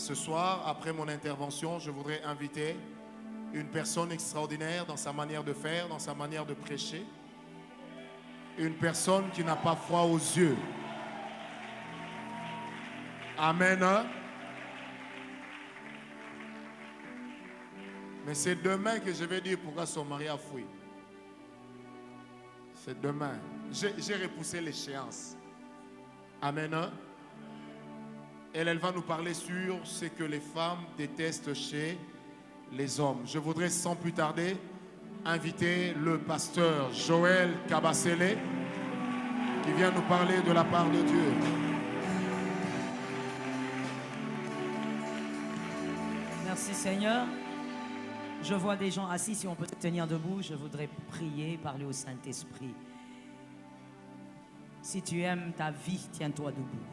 Ce soir, après mon intervention, je voudrais inviter une personne extraordinaire dans sa manière de faire, dans sa manière de prêcher. Une personne qui n'a pas froid aux yeux. Amen. Mais c'est demain que je vais dire pourquoi son mari a fui. C'est demain. J'ai repoussé l'échéance. Amen. Elle va nous parler sur ce que les femmes détestent chez les hommes. Je voudrais sans plus tarder inviter le pasteur Joël Kabasele qui vient nous parler de la part de Dieu. Merci Seigneur. Je vois des gens assis, si on peut tenir debout, je voudrais prier, parler au Saint-Esprit. Si tu aimes ta vie, tiens-toi debout.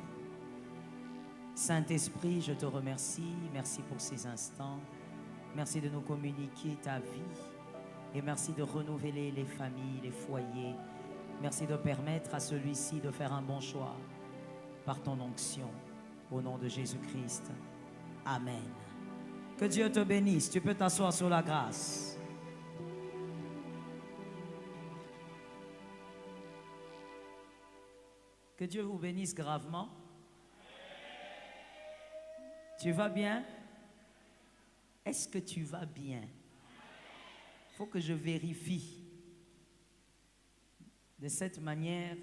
Saint-Esprit, je te remercie. Merci pour ces instants. Merci de nous communiquer ta vie. Et merci de renouveler les familles, les foyers. Merci de permettre à celui-ci de faire un bon choix par ton onction. Au nom de Jésus-Christ. Amen. Que Dieu te bénisse. Tu peux t'asseoir sur la grâce. Que Dieu vous bénisse gravement. Tu vas bien? Est-ce que tu vas bien? Il faut que je vérifie. De cette manière,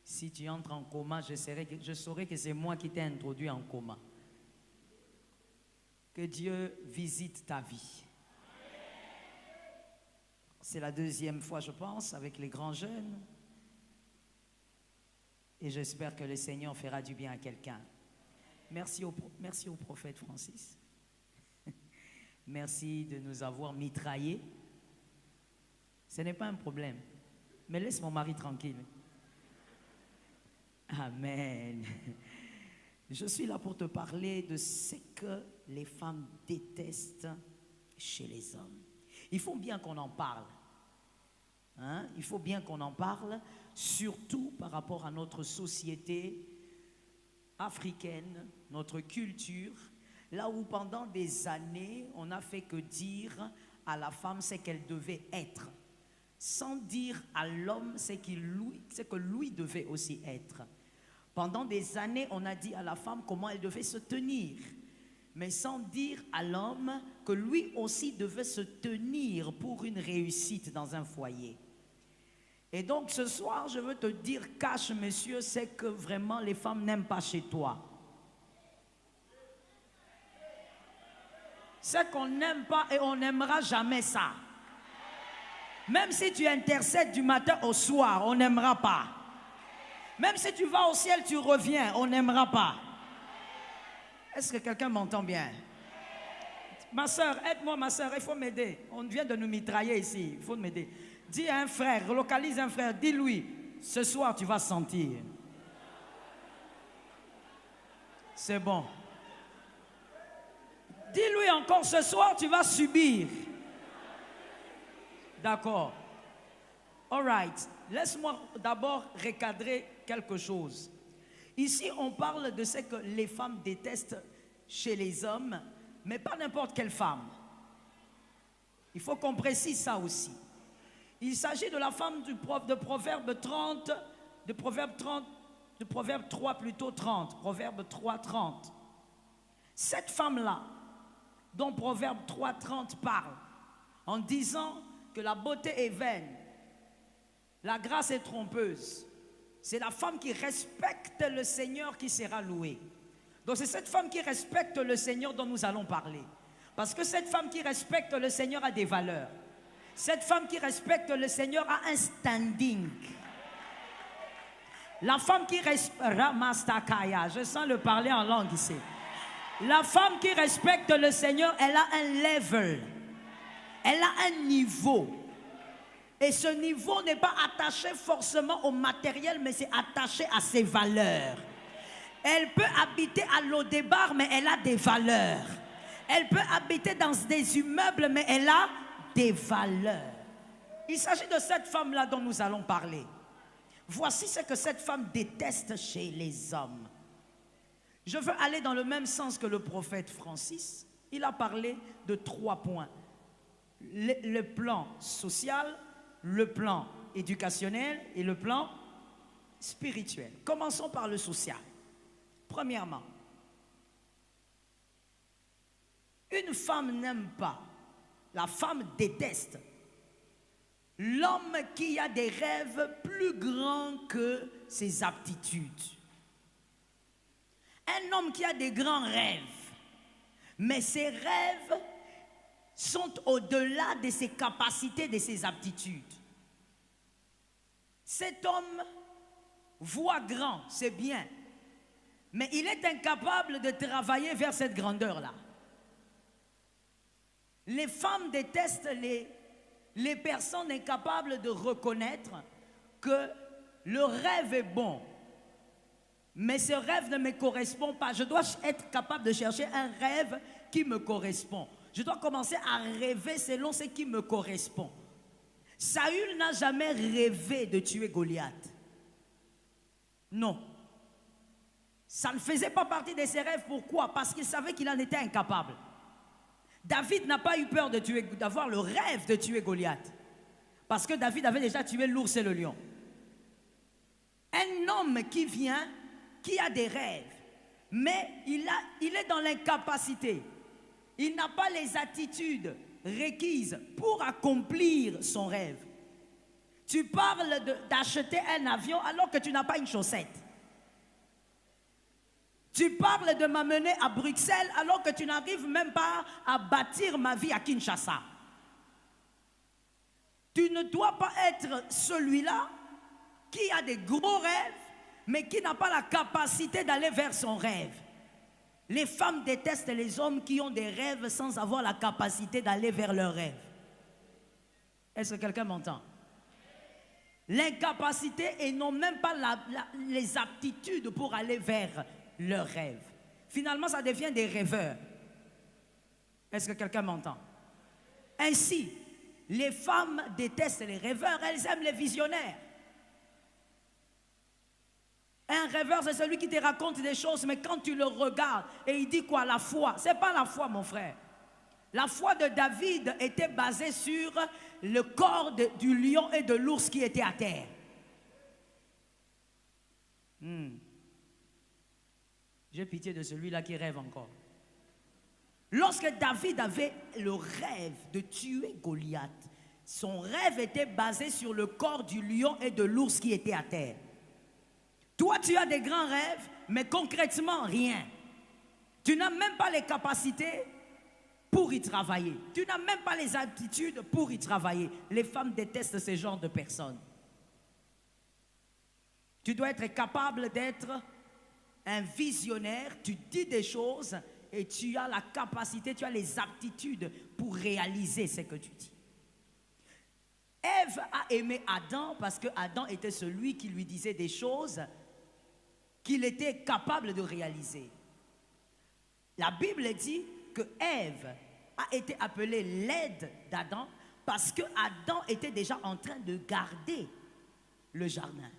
si tu entres en coma, je saurai que c'est moi qui t'ai introduit en coma. Que Dieu visite ta vie. C'est la deuxième fois, je pense, avec les grands jeunes. Et j'espère que le Seigneur fera du bien à quelqu'un. Merci au prophète Francis. Merci de nous avoir mitraillés. Ce n'est pas un problème. Mais laisse mon mari tranquille. Amen. Je suis là pour te parler de ce que les femmes détestent chez les hommes. Il faut bien qu'on en parle. Hein? Il faut bien qu'on en parle, surtout par rapport à notre société africaine, notre culture, là où pendant des années, on n'a fait que dire à la femme ce qu'elle devait être, sans dire à l'homme ce que lui devait aussi être. Pendant des années, on a dit à la femme comment elle devait se tenir, mais sans dire à l'homme que lui aussi devait se tenir pour une réussite dans un foyer. Et donc ce soir, je veux te dire, cache monsieur, c'est que vraiment les femmes n'aiment pas chez toi. C'est qu'on n'aime pas et on n'aimera jamais ça. Même si tu intercèdes du matin au soir, on n'aimera pas. Même si tu vas au ciel, tu reviens, on n'aimera pas. Est-ce que quelqu'un m'entend bien? Ma soeur, aide-moi ma soeur, il faut m'aider. On vient de nous mitrailler ici, il faut m'aider. Dis à un frère, relocalise un frère, dis-lui, ce soir tu vas sentir. C'est bon. Dis-lui encore, ce soir tu vas subir. D'accord. All right. Laisse-moi d'abord recadrer quelque chose. Ici, on parle de ce que les femmes détestent chez les hommes, mais pas n'importe quelle femme. Il faut qu'on précise ça aussi. Il s'agit de la femme de Proverbe 30, de Proverbe 3 plutôt 30, Proverbe 3, 30. Cette femme-là, dont Proverbe 3, 30 parle, en disant que la beauté est vaine, la grâce est trompeuse. C'est la femme qui respecte le Seigneur qui sera louée. Donc c'est cette femme qui respecte le Seigneur dont nous allons parler. Parce que cette femme qui respecte le Seigneur a des valeurs. Cette femme qui respecte le Seigneur a un standing. La femme qui respecte... Je sens le parler en langue ici. La femme qui respecte le Seigneur, elle a un level. Elle a un niveau. Et ce niveau n'est pas attaché forcément au matériel, mais c'est attaché à ses valeurs. Elle peut habiter à Lodébar, mais elle a des valeurs. Elle peut habiter dans des immeubles, mais elle a des valeurs. Il s'agit de cette femme-là dont nous allons parler. Voici ce que cette femme déteste chez les hommes. Je veux aller dans le même sens que le prophète Francis. Il a parlé de 3 points. Le plan social, le plan éducationnel et le plan spirituel. Commençons par le social. Premièrement, une femme n'aime pas, la femme déteste l'homme qui a des rêves plus grands que ses aptitudes. Un homme qui a des grands rêves, mais ses rêves sont au-delà de ses capacités, de ses aptitudes. Cet homme voit grand, c'est bien, mais il est incapable de travailler vers cette grandeur-là. Les femmes détestent les personnes incapables de reconnaître que le rêve est bon, mais ce rêve ne me correspond pas. Je dois être capable de chercher un rêve qui me correspond. Je dois commencer à rêver selon ce qui me correspond. Saül n'a jamais rêvé de tuer Goliath. Non. Ça ne faisait pas partie de ses rêves. Pourquoi? Parce qu'il savait qu'il en était incapable. David n'a pas eu peur d'avoir le rêve de tuer Goliath. Parce que David avait déjà tué l'ours et le lion. Un homme qui vient, qui a des rêves, mais il est dans l'incapacité. Il n'a pas les attitudes requises pour accomplir son rêve. Tu parles d'acheter un avion alors que tu n'as pas une chaussette. Tu parles de m'amener à Bruxelles alors que tu n'arrives même pas à bâtir ma vie à Kinshasa. Tu ne dois pas être celui-là qui a des gros rêves, mais qui n'a pas la capacité d'aller vers son rêve. Les femmes détestent les hommes qui ont des rêves sans avoir la capacité d'aller vers leurs rêves. Est-ce que quelqu'un m'entend? L'incapacité et non même pas les aptitudes pour aller vers leurs rêves. Finalement, ça devient des rêveurs. Est-ce que quelqu'un m'entend? Ainsi, les femmes détestent les rêveurs, elles aiment les visionnaires. Un rêveur, c'est celui qui te raconte des choses, mais quand tu le regardes, et il dit quoi? La foi. Ce n'est pas la foi, mon frère. La foi de David était basée sur le corps du lion et de l'ours qui étaient à terre. J'ai pitié de celui-là qui rêve encore. Lorsque David avait le rêve de tuer Goliath, son rêve était basé sur le corps du lion et de l'ours qui étaient à terre. Toi, tu as des grands rêves, mais concrètement, rien. Tu n'as même pas les capacités pour y travailler. Tu n'as même pas les aptitudes pour y travailler. Les femmes détestent ce genre de personnes. Tu dois être capable d'être un visionnaire. Tu dis des choses et tu as la capacité, tu as les aptitudes pour réaliser ce que tu dis. Ève a aimé Adam parce que Adam était celui qui lui disait des choses qu'il était capable de réaliser. La Bible dit que Ève a été appelée l'aide d'Adam parce que Adam était déjà en train de garder le jardin.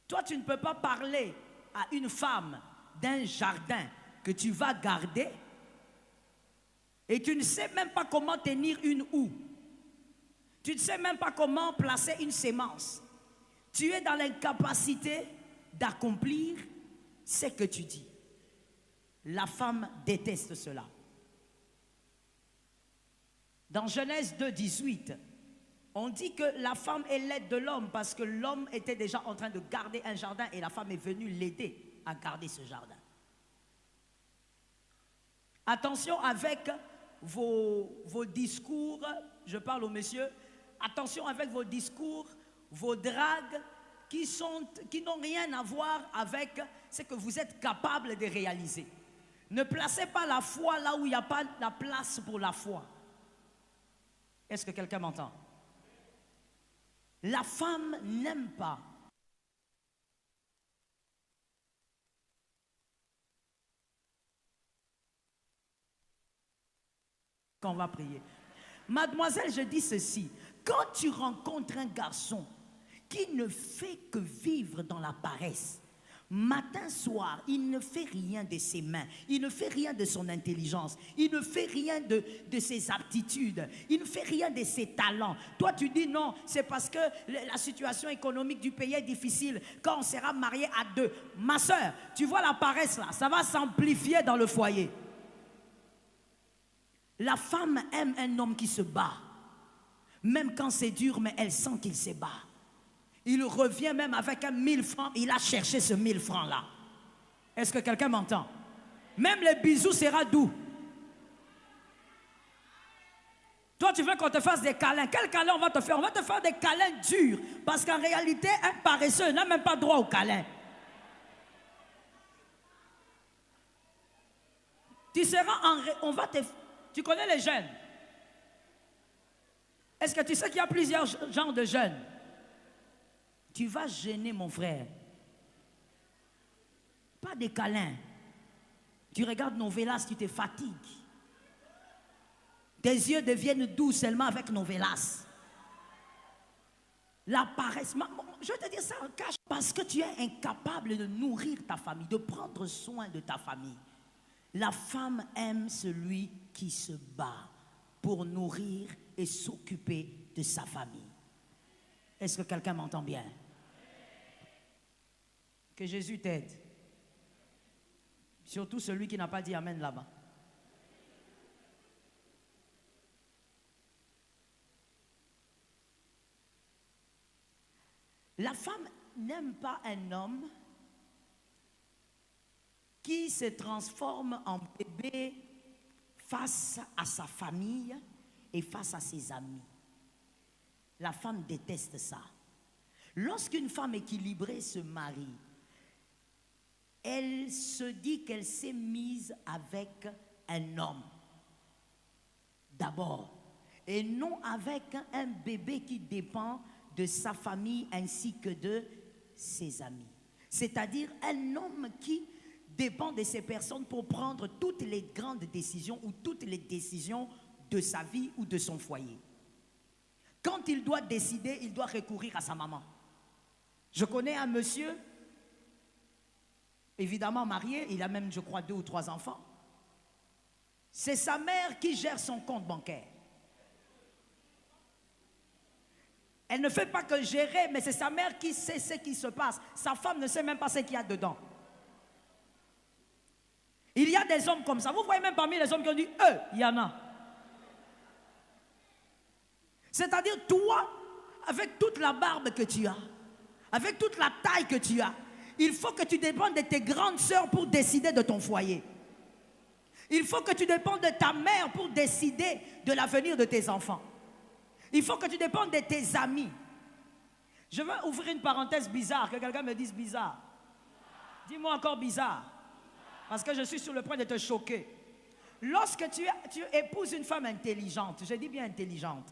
Toi, tu ne peux pas parler à une femme d'un jardin que tu vas garder et tu ne sais même pas comment tenir une houe. Tu ne sais même pas comment placer une sémence. Tu es dans l'incapacité d'accomplir ce que tu dis. La femme déteste cela. Dans Genèse 2, 18, on dit que la femme est l'aide de l'homme parce que l'homme était déjà en train de garder un jardin et la femme est venue l'aider à garder ce jardin. Attention avec vos discours, je parle aux messieurs, attention avec vos discours, vos dragues qui n'ont rien à voir avec ce que vous êtes capable de réaliser. Ne placez pas la foi là où il n'y a pas la place pour la foi. Est-ce que quelqu'un m'entend? La femme n'aime pas. Quand on va prier. Mademoiselle, je dis ceci. Quand tu rencontres un garçon qui ne fait que vivre dans la paresse, Matin, soir, il ne fait rien de ses mains, il ne fait rien de son intelligence, il ne fait rien de ses aptitudes, il ne fait rien de ses talents. Toi, tu dis non, c'est parce que la situation économique du pays est difficile. Quand on sera marié à deux, ma soeur, tu vois la paresse là, ça va s'amplifier dans le foyer. La femme aime un homme qui se bat, même quand c'est dur, mais elle sent qu'il se bat. Il revient même avec un 1000 francs. Il a cherché ce 1000 francs-là. Est-ce que quelqu'un m'entend? Même les bisous sera doux. Toi, tu veux qu'on te fasse des câlins. Quel câlin on va te faire? On va te faire des câlins durs. Parce qu'en réalité, un paresseux n'a même pas droit au câlin. Tu seras on va te... Tu connais les jeunes? Est-ce que tu sais qu'il y a plusieurs genres de jeunes? Tu vas gêner mon frère. Pas des câlins. Tu regardes Novelas, tu te fatigues. Tes yeux deviennent doux seulement avec Novelas. La paresse. Je vais te dire ça en cache. Parce que tu es incapable de nourrir ta famille, de prendre soin de ta famille. La femme aime celui qui se bat pour nourrir et s'occuper de sa famille. Est-ce que quelqu'un m'entend bien? Que Jésus t'aide. Surtout celui qui n'a pas dit Amen là-bas. La femme n'aime pas un homme qui se transforme en bébé face à sa famille et face à ses amis. La femme déteste ça. Lorsqu'une femme équilibrée se marie, elle se dit qu'elle s'est mise avec un homme d'abord, et non avec un bébé qui dépend de sa famille ainsi que de ses amis. C'est-à-dire un homme qui dépend de ces personnes pour prendre toutes les grandes décisions ou toutes les décisions de sa vie ou de son foyer. Quand il doit décider, il doit recourir à sa maman. Je connais un monsieur, évidemment marié, il a même, je crois, 2 ou 3 enfants. C'est sa mère qui gère son compte bancaire. Elle ne fait pas que gérer, mais c'est sa mère qui sait ce qui se passe. Sa femme ne sait même pas ce qu'il y a dedans. Il y a des hommes comme ça. Vous voyez même parmi les hommes qui ont dit, il y en a. C'est-à-dire, toi, avec toute la barbe que tu as, avec toute la taille que tu as, il faut que tu dépendes de tes grandes sœurs pour décider de ton foyer. Il faut que tu dépendes de ta mère pour décider de l'avenir de tes enfants. Il faut que tu dépendes de tes amis. Je veux ouvrir une parenthèse bizarre, que quelqu'un me dise bizarre. Dis-moi encore bizarre. Parce que je suis sur le point de te choquer. Lorsque tu épouses une femme intelligente, je dis bien intelligente,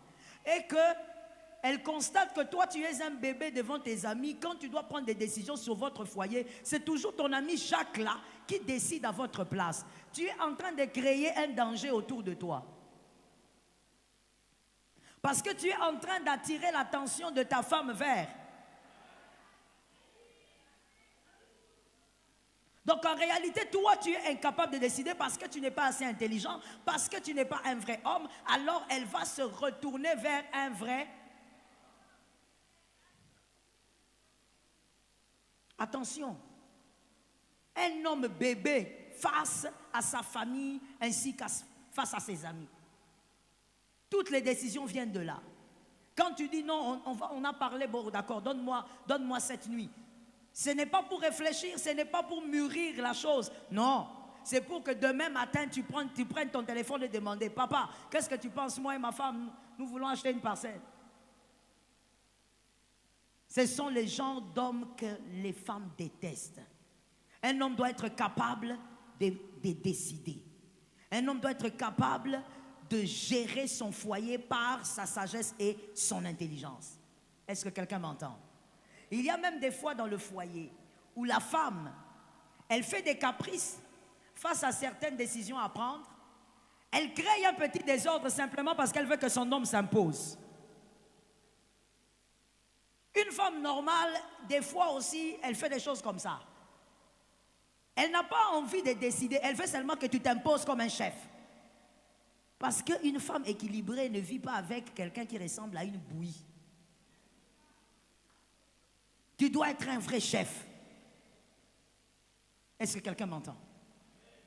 et qu'elle constate que toi tu es un bébé devant tes amis, quand tu dois prendre des décisions sur votre foyer, c'est toujours ton ami Jacques là qui décide à votre place. Tu es en train de créer un danger autour de toi. Parce que tu es en train d'attirer l'attention de ta femme vers. Donc en réalité, toi, tu es incapable de décider parce que tu n'es pas assez intelligent, parce que tu n'es pas un vrai homme, alors elle va se retourner vers un vrai. Attention, un homme bébé face à sa famille ainsi que face à ses amis. Toutes les décisions viennent de là. Quand tu dis non, on a parlé, bon d'accord, donne-moi cette nuit. Ce n'est pas pour réfléchir, ce n'est pas pour mûrir la chose. Non, c'est pour que demain matin, tu prennes ton téléphone et demander, papa, qu'est-ce que tu penses, moi et ma femme, nous voulons acheter une parcelle. Ce sont les genres d'hommes que les femmes détestent. Un homme doit être capable de décider. Un homme doit être capable de gérer son foyer par sa sagesse et son intelligence. Est-ce que quelqu'un m'entend? Il y a même des fois dans le foyer où la femme, elle fait des caprices face à certaines décisions à prendre. Elle crée un petit désordre simplement parce qu'elle veut que son homme s'impose. Une femme normale, des fois aussi, elle fait des choses comme ça. Elle n'a pas envie de décider. Elle veut seulement que tu t'imposes comme un chef. Parce qu'une femme équilibrée ne vit pas avec quelqu'un qui ressemble à une bouillie. Tu dois être un vrai chef. Est-ce que quelqu'un m'entend?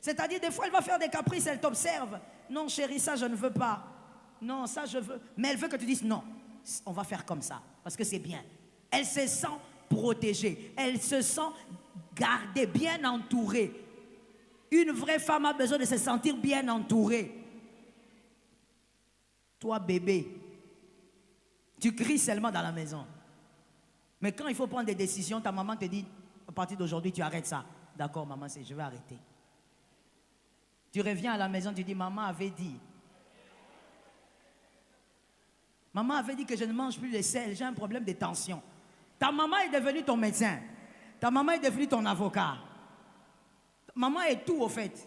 C'est-à-dire, des fois, elle va faire des caprices, elle t'observe. Non, chérie, ça, je ne veux pas. Non, ça, je veux. Mais elle veut que tu dises non. On va faire comme ça, parce que c'est bien. Elle se sent protégée. Elle se sent gardée, bien entourée. Une vraie femme a besoin de se sentir bien entourée. Toi, bébé, tu cries seulement dans la maison. Mais quand il faut prendre des décisions, ta maman te dit, à partir d'aujourd'hui, tu arrêtes ça. D'accord, maman, je vais arrêter. Tu reviens à la maison, tu dis, maman avait dit. Maman avait dit que je ne mange plus de sel, j'ai un problème de tension. Ta maman est devenue ton médecin. Ta maman est devenue ton avocat. Maman est tout au fait.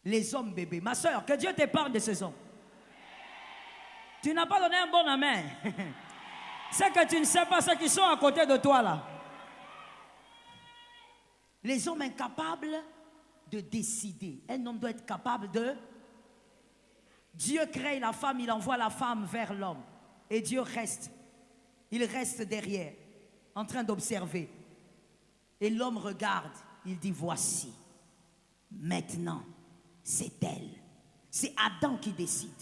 Les hommes bébés. Ma soeur, que Dieu t'épargne de ces hommes. Tu n'as pas donné un bon amen. C'est que tu ne sais pas ceux qui sont à côté de toi là. Les hommes incapables de décider. Un homme doit être capable de... Dieu crée la femme, il envoie la femme vers l'homme. Et Dieu reste. Il reste derrière, en train d'observer. Et l'homme regarde, il dit, voici, maintenant, c'est elle. C'est Adam qui décide.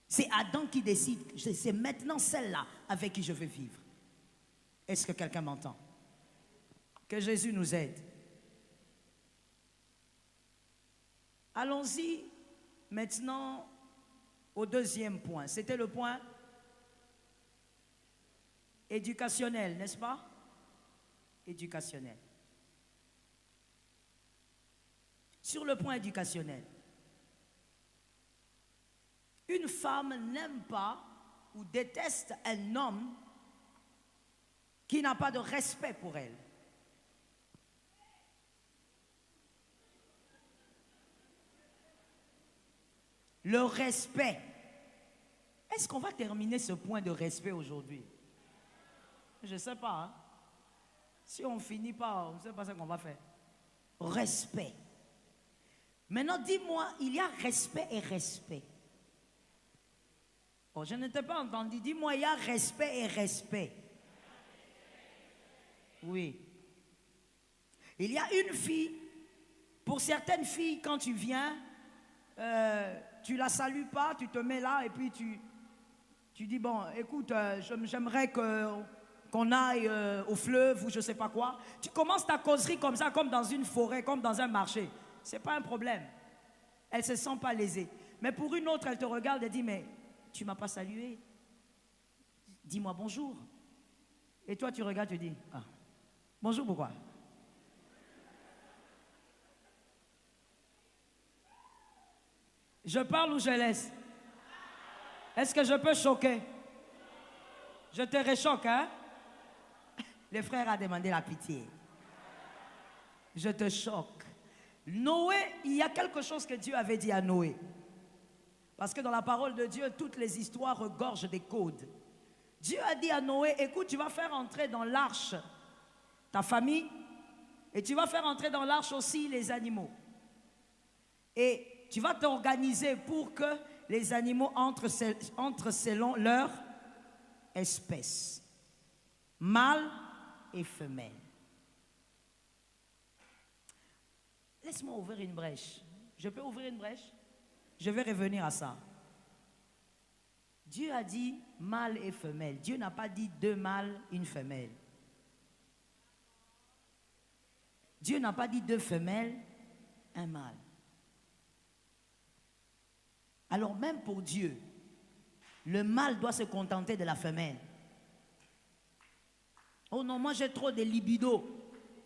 C'est Adam qui décide. C'est maintenant celle-là avec qui je veux vivre. Est-ce que quelqu'un m'entend? Que Jésus nous aide. Allons-y maintenant au deuxième point. C'était le point éducationnel, n'est-ce pas? Éducationnel. Sur le point éducationnel, une femme n'aime pas ou déteste un homme qui n'a pas de respect pour elle. Le respect. Est-ce qu'on va terminer ce point de respect aujourd'hui? Je ne sais pas. Hein? Si on ne finit pas, on ne sait pas ce qu'on va faire. Respect. Maintenant, dis-moi, il y a respect et respect. Oh, je ne t'ai pas entendu. Dis-moi, il y a respect et respect. Oui. Il y a une fille, pour certaines filles, quand tu viens, tu la salues pas, tu te mets là et puis tu dis, bon, écoute, j'aimerais qu'on aille au fleuve ou je sais pas quoi. Tu commences ta causerie comme ça, comme dans une forêt, comme dans un marché. C'est pas un problème. Elle se sent pas lésée. Mais pour une autre, elle te regarde et dit, mais tu m'as pas salué. Dis-moi bonjour. Et toi, tu regardes, tu dis, ah, bonjour, pourquoi? Je parle ou je laisse? Est-ce que je peux choquer? Je te réchoque, hein? Le frère a demandé la pitié. Je te choque. Noé, il y a quelque chose que Dieu avait dit à Noé. Parce que dans la parole de Dieu, toutes les histoires regorgent des codes. Dieu a dit à Noé, écoute, tu vas faire entrer dans l'arche ta famille et tu vas faire entrer dans l'arche aussi les animaux. Et tu vas t'organiser pour que les animaux entrent selon leur espèce. Mâle et femelle. Laisse-moi ouvrir une brèche. Je peux ouvrir une brèche? Je vais revenir à ça. Dieu a dit mâle et femelle. Dieu n'a pas dit deux mâles, une femelle. Dieu n'a pas dit deux femelles, un mâle. Alors même pour Dieu, le mâle doit se contenter de la femelle. Oh non, moi j'ai trop de libido.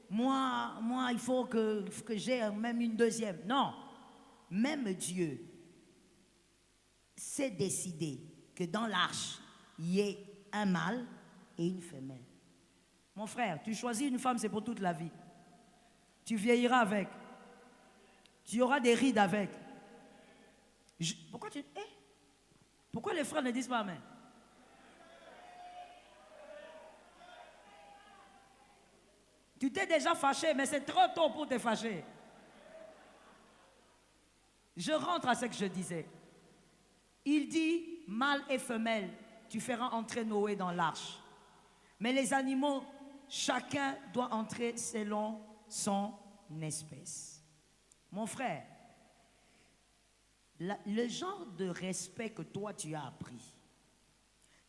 Moi il faut que j'ai même une deuxième. Non, même Dieu s'est décidé que dans l'arche, il y ait un mâle et une femelle. Mon frère, tu choisis une femme, c'est pour toute la vie. Tu vieilliras avec. Tu auras des rides avec. Pourquoi les frères ne disent pas amen? Tu t'es déjà fâché, mais c'est trop tôt pour te fâcher. Je rentre à ce que je disais. Il dit, mâle et femelle, tu feras entrer Noé dans l'arche. Mais les animaux, chacun doit entrer selon son espèce. Mon frère, le genre de respect que toi tu as appris,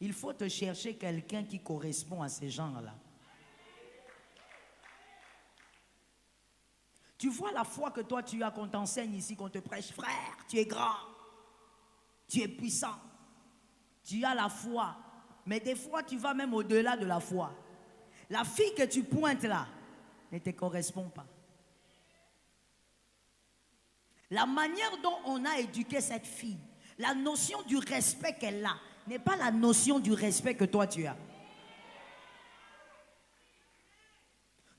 il faut te chercher quelqu'un qui correspond à ces gens-là. Tu vois la foi que toi tu as, qu'on t'enseigne ici, qu'on te prêche, frère, tu es grand, tu es puissant, tu as la foi, mais des fois tu vas même au-delà de la foi. La fille que tu pointes là ne te correspond pas. La manière dont on a éduqué cette fille, la notion du respect qu'elle a, n'est pas la notion du respect que toi tu as.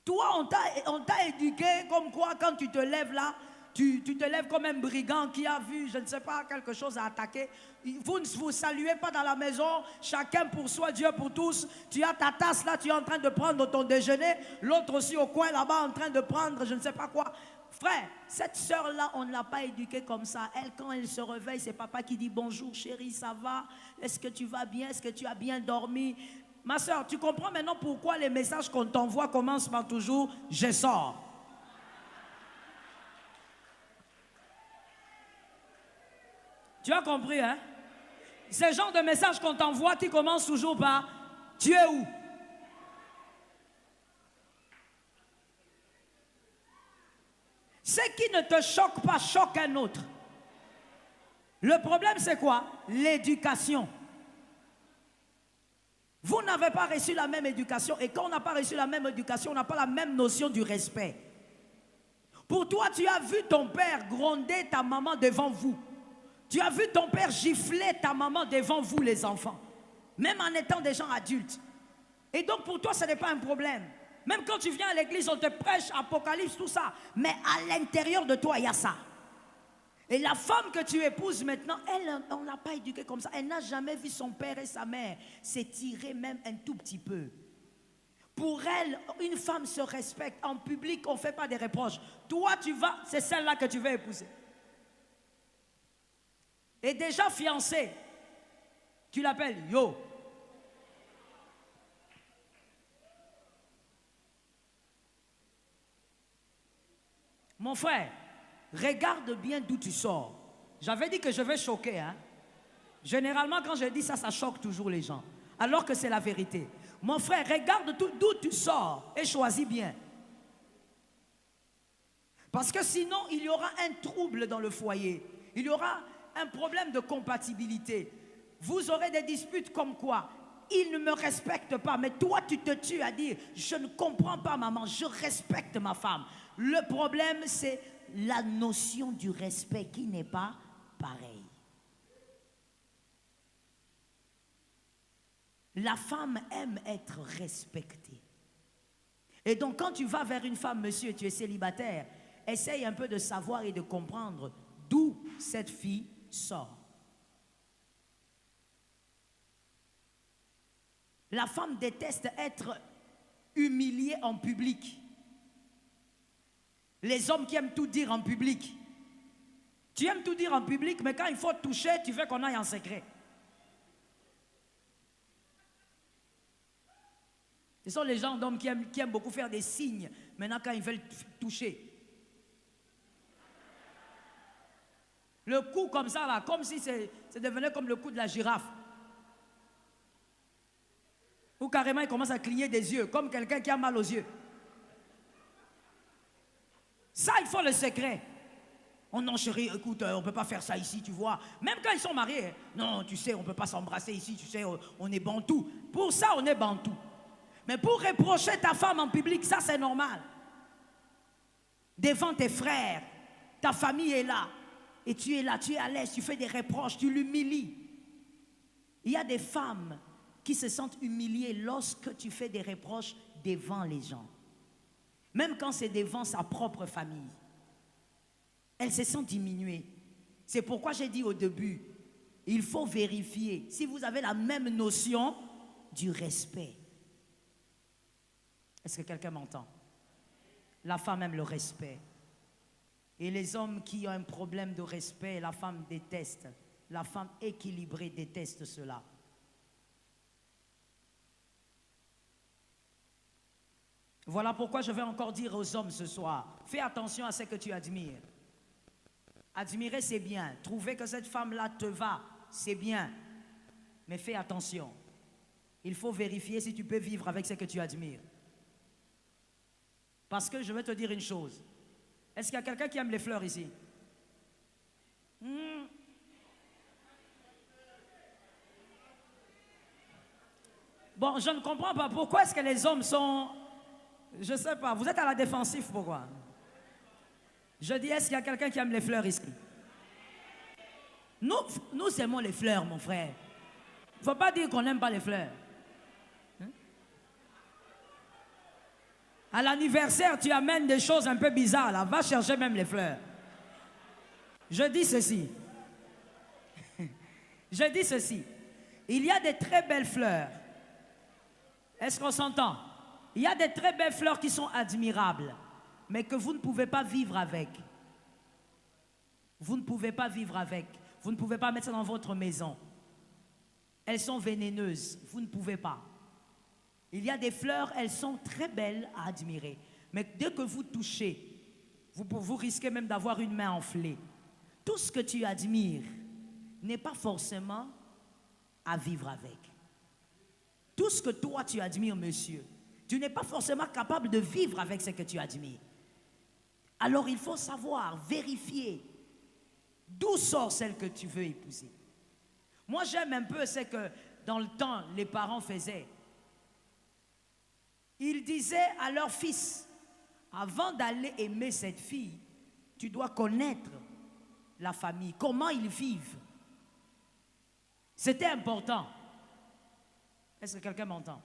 Toi, on t'a éduqué comme quoi, quand tu te lèves là, tu te lèves comme un brigand qui a vu, je ne sais pas, quelque chose à attaquer. Vous ne vous saluez pas dans la maison, chacun pour soi, Dieu pour tous. Tu as ta tasse là, tu es en train de prendre ton déjeuner, l'autre aussi au coin là-bas en train de prendre je ne sais pas quoi. Frère, cette sœur-là, on ne l'a pas éduquée comme ça. Elle, quand elle se réveille, c'est papa qui dit bonjour chérie, ça va? Est-ce que tu vas bien? Est-ce que tu as bien dormi? Ma soeur, tu comprends maintenant pourquoi les messages qu'on t'envoie commencent par toujours « je sors ». Tu as compris, hein? Ce genre de message qu'on t'envoie qui commence toujours par « tu es où ?» Ce qui ne te choque pas choque un autre. Le problème, c'est quoi? L'éducation. Vous n'avez pas reçu la même éducation, et quand on n'a pas reçu la même éducation, on n'a pas la même notion du respect. Pour toi, tu as vu ton père gronder ta maman devant vous. Tu as vu ton père gifler ta maman devant vous, les enfants. Même en étant des gens adultes. Et donc pour toi, ce n'est pas un problème. Même quand tu viens à l'église, on te prêche Apocalypse, tout ça. Mais à l'intérieur de toi, il y a ça. Et la femme que tu épouses maintenant, elle, on ne l'a pas éduquée comme ça. Elle n'a jamais vu son père et sa mère s'étirer même un tout petit peu. Pour elle, une femme se respecte. En public, on ne fait pas des reproches. Toi, tu vas, c'est celle-là que tu veux épouser. Et déjà fiancée, tu l'appelles yo. Mon frère, regarde bien d'où tu sors. J'avais dit que je vais choquer, hein. Généralement, quand je dis ça, ça choque toujours les gens. Alors que c'est la vérité. Mon frère, regarde d'où tu sors et choisis bien. Parce que sinon, il y aura un trouble dans le foyer. Il y aura un problème de compatibilité. Vous aurez des disputes comme quoi il ne me respecte pas, mais toi tu te tues à dire je ne comprends pas maman, je respecte ma femme. Le problème c'est la notion du respect qui n'est pas pareille. La femme aime être respectée. Et donc quand tu vas vers une femme, monsieur, tu es célibataire, essaye un peu de savoir et de comprendre d'où cette fille sort. La femme déteste être humiliée en public. Les hommes qui aiment tout dire en public. Tu aimes tout dire en public, mais quand il faut te toucher, tu veux qu'on aille en secret. Ce sont les gens d'hommes qui aiment beaucoup faire des signes, maintenant quand ils veulent toucher. Le cou comme ça, là, comme si c'est devenu comme le cou de la girafe. Ou carrément, il commence à cligner des yeux, comme quelqu'un qui a mal aux yeux. Ça, il faut le secret. Oh non, chérie, écoute, on ne peut pas faire ça ici, tu vois. Même quand ils sont mariés, non, tu sais, on ne peut pas s'embrasser ici, tu sais, on est bantou. Pour ça, on est bantou. Mais pour reprocher ta femme en public, ça, c'est normal. Devant tes frères, ta famille est là. Et tu es là, tu es à l'aise, tu fais des reproches, tu l'humilies. Il y a des femmes qui se sentent humiliées lorsque tu fais des reproches devant les gens. Même quand c'est devant sa propre famille. Elles se sentent diminuées. C'est pourquoi j'ai dit au début, il faut vérifier si vous avez la même notion du respect. Est-ce que quelqu'un m'entend? La femme aime le respect. Et les hommes qui ont un problème de respect, la femme déteste. La femme équilibrée déteste cela. Voilà pourquoi je vais encore dire aux hommes ce soir, fais attention à ce que tu admires. Admirer, c'est bien. Trouver que cette femme-là te va, c'est bien. Mais fais attention. Il faut vérifier si tu peux vivre avec ce que tu admires. Parce que je vais te dire une chose. Est-ce qu'il y a quelqu'un qui aime les fleurs ici? Bon, je ne comprends pas. Pourquoi est-ce que les hommes sont... Je ne sais pas. Vous êtes à la défensive, pourquoi? Je dis, est-ce qu'il y a quelqu'un qui aime les fleurs ici? Nous aimons les fleurs, mon frère. Il ne faut pas dire qu'on n'aime pas les fleurs. Hein? À l'anniversaire, tu amènes des choses un peu bizarres, là. Va chercher même les fleurs. Je dis ceci. Je dis ceci. Il y a des très belles fleurs. Est-ce qu'on s'entend? Il y a des très belles fleurs qui sont admirables, mais que vous ne pouvez pas vivre avec. Vous ne pouvez pas vivre avec. Vous ne pouvez pas mettre ça dans votre maison. Elles sont vénéneuses. Vous ne pouvez pas. Il y a des fleurs, elles sont très belles à admirer. Mais dès que vous touchez, vous risquez même d'avoir une main enflée. Tout ce que tu admires n'est pas forcément à vivre avec. Tout ce que toi tu admires, monsieur, tu n'es pas forcément capable de vivre avec ce que tu admires. Alors il faut savoir, vérifier d'où sort celle que tu veux épouser. Moi j'aime un peu ce que dans le temps les parents faisaient. Ils disaient à leur fils, avant d'aller aimer cette fille, tu dois connaître la famille, comment ils vivent. C'était important. Est-ce que quelqu'un m'entend?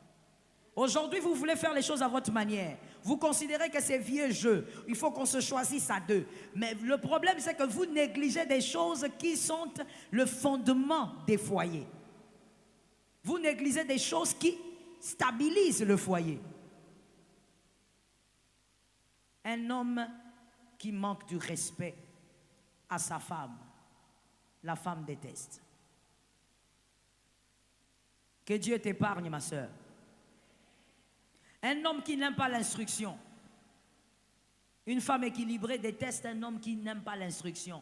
Aujourd'hui, vous voulez faire les choses à votre manière. Vous considérez que c'est vieux jeu. Il faut qu'on se choisisse à deux. Mais le problème, c'est que vous négligez des choses qui sont le fondement des foyers. Vous négligez des choses qui stabilisent le foyer. Un homme qui manque du respect à sa femme, la femme déteste. Que Dieu t'épargne, ma soeur. Un homme qui n'aime pas l'instruction. Une femme équilibrée déteste un homme qui n'aime pas l'instruction.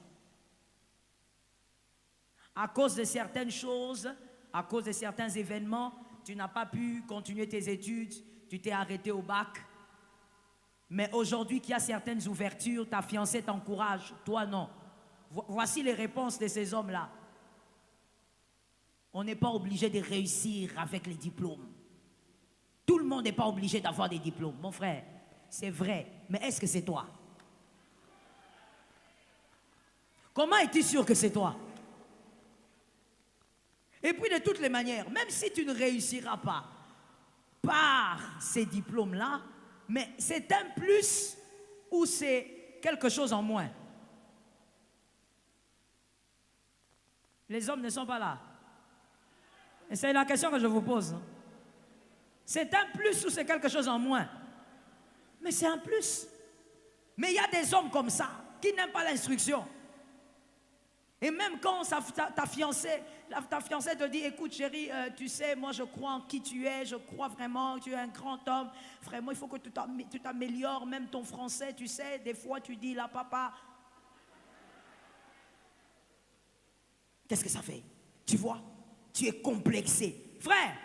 À cause de certaines choses, à cause de certains événements, tu n'as pas pu continuer tes études, tu t'es arrêté au bac. Mais aujourd'hui qu'il y a certaines ouvertures, ta fiancée t'encourage, toi non. Voici les réponses de ces hommes-là. On n'est pas obligé de réussir avec les diplômes. Tout le monde n'est pas obligé d'avoir des diplômes. Mon frère, c'est vrai, mais est-ce que c'est toi? Comment es-tu sûr que c'est toi? Et puis de toutes les manières, même si tu ne réussiras pas par ces diplômes-là, mais c'est un plus ou c'est quelque chose en moins? Les hommes ne sont pas là. Et c'est la question que je vous pose. C'est un plus ou c'est quelque chose en moins? Mais c'est un plus. Mais il y a des hommes comme ça qui n'aiment pas l'instruction. Et même quand ta fiancée te dit, écoute chérie, tu sais, moi je crois en qui tu es, je crois vraiment que tu es un grand homme. Vraiment, il faut que tu t'améliores, même ton français, tu sais, des fois tu dis là, papa. Qu'est-ce que ça fait? Tu vois, tu es complexé. Frère,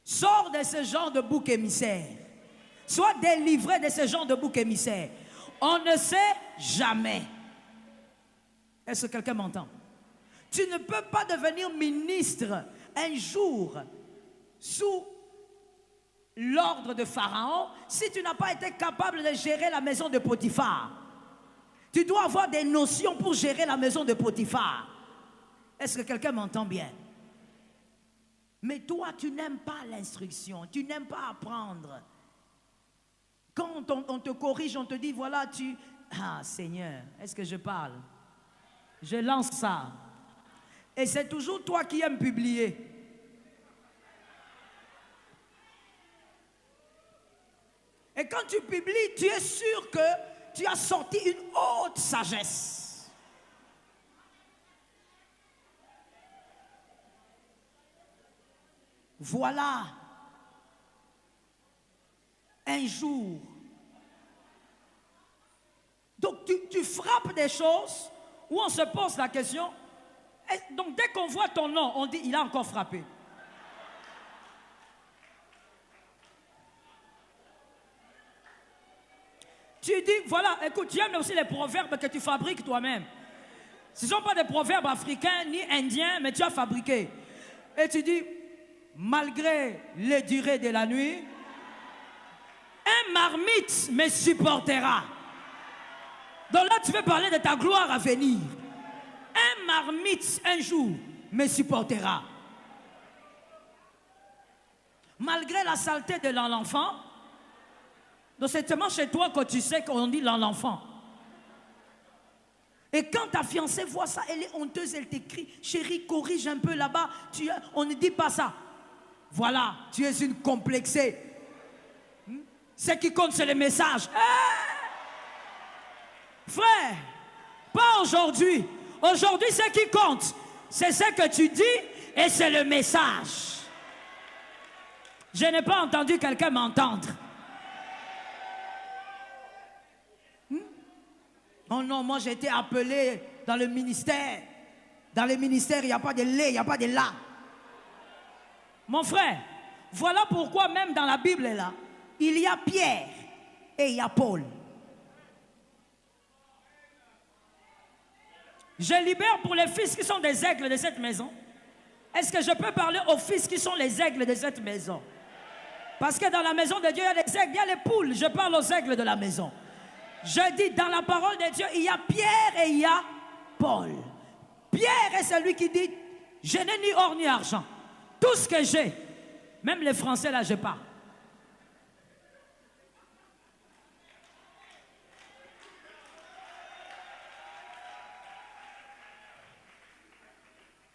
sors de ce genre de bouc émissaire. Sois délivré de ce genre de bouc émissaire. On ne sait jamais. Est-ce que quelqu'un m'entend? Tu ne peux pas devenir ministre un jour sous l'ordre de Pharaon si tu n'as pas été capable de gérer la maison de Potiphar. Tu dois avoir des notions pour gérer la maison de Potiphar. Est-ce que quelqu'un m'entend bien? Mais toi, tu n'aimes pas l'instruction, tu n'aimes pas apprendre. Quand on te corrige, on te dit, voilà, tu... Ah, Seigneur, est-ce que je parle? Je lance ça. Et c'est toujours toi qui aimes publier. Et quand tu publies, tu es sûr que tu as sorti une haute sagesse. Voilà un jour. Donc tu frappes des choses où on se pose la question. Et donc dès qu'on voit ton nom, on dit il a encore frappé. Tu dis, voilà, écoute, tu aimes aussi les proverbes que tu fabriques toi-même. Ce ne sont pas des proverbes africains ni indiens, mais tu as fabriqué. Et tu dis, malgré les durées de la nuit, un marmite me supportera. Donc là, tu veux parler de ta gloire à venir. Un marmite, un jour, me supportera. Malgré la saleté de l'enfant, donc c'est seulement chez toi que tu sais qu'on dit l'enfant. Et quand ta fiancée voit ça, elle est honteuse, elle t'écrit, chérie, corrige un peu là-bas, on ne dit pas ça. Voilà, tu es une complexée. Ce qui compte, c'est le message. Frère, pas aujourd'hui. Aujourd'hui, ce qui compte, c'est ce que tu dis et c'est le message. Je n'ai pas entendu quelqu'un m'entendre. Oh non, moi j'ai été appelé dans le ministère. Dans le ministère, il n'y a pas de lait, il n'y a pas de là. Mon frère, voilà pourquoi même dans la Bible là, il y a Pierre et il y a Paul. Je libère pour les fils qui sont des aigles de cette maison. Est-ce que je peux parler aux fils qui sont les aigles de cette maison? Parce que dans la maison de Dieu, il y a les aigles, il y a les poules. Je parle aux aigles de la maison. Je dis, dans la parole de Dieu, il y a Pierre et il y a Paul. Pierre est celui qui dit, je n'ai ni or ni argent. Tout ce que j'ai, même les Français là, je parle.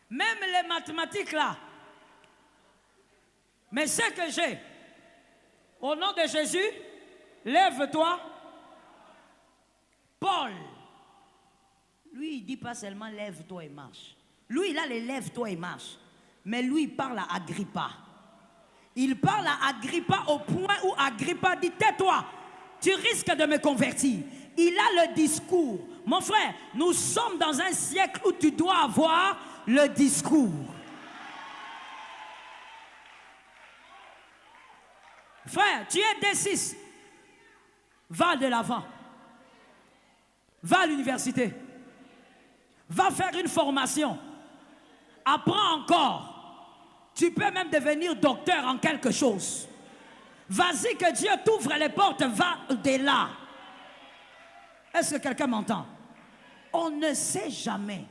Même les mathématiques là. Mais ce que j'ai, au nom de Jésus, lève-toi. Paul, lui, il ne dit pas seulement lève-toi et marche. Lui, il a les lève-toi et marche. Mais lui, il parle à Agrippa. Il parle à Agrippa au point où Agrippa dit, tais-toi, tu risques de me convertir. Il a le discours. Mon frère, nous sommes dans un siècle où tu dois avoir le discours. Frère, tu es D6. Va de l'avant. Va à l'université. Va faire une formation. Apprends encore. Tu peux même devenir docteur en quelque chose. Vas-y que Dieu t'ouvre les portes. Va de là. Est-ce que quelqu'un m'entend? On ne sait jamais.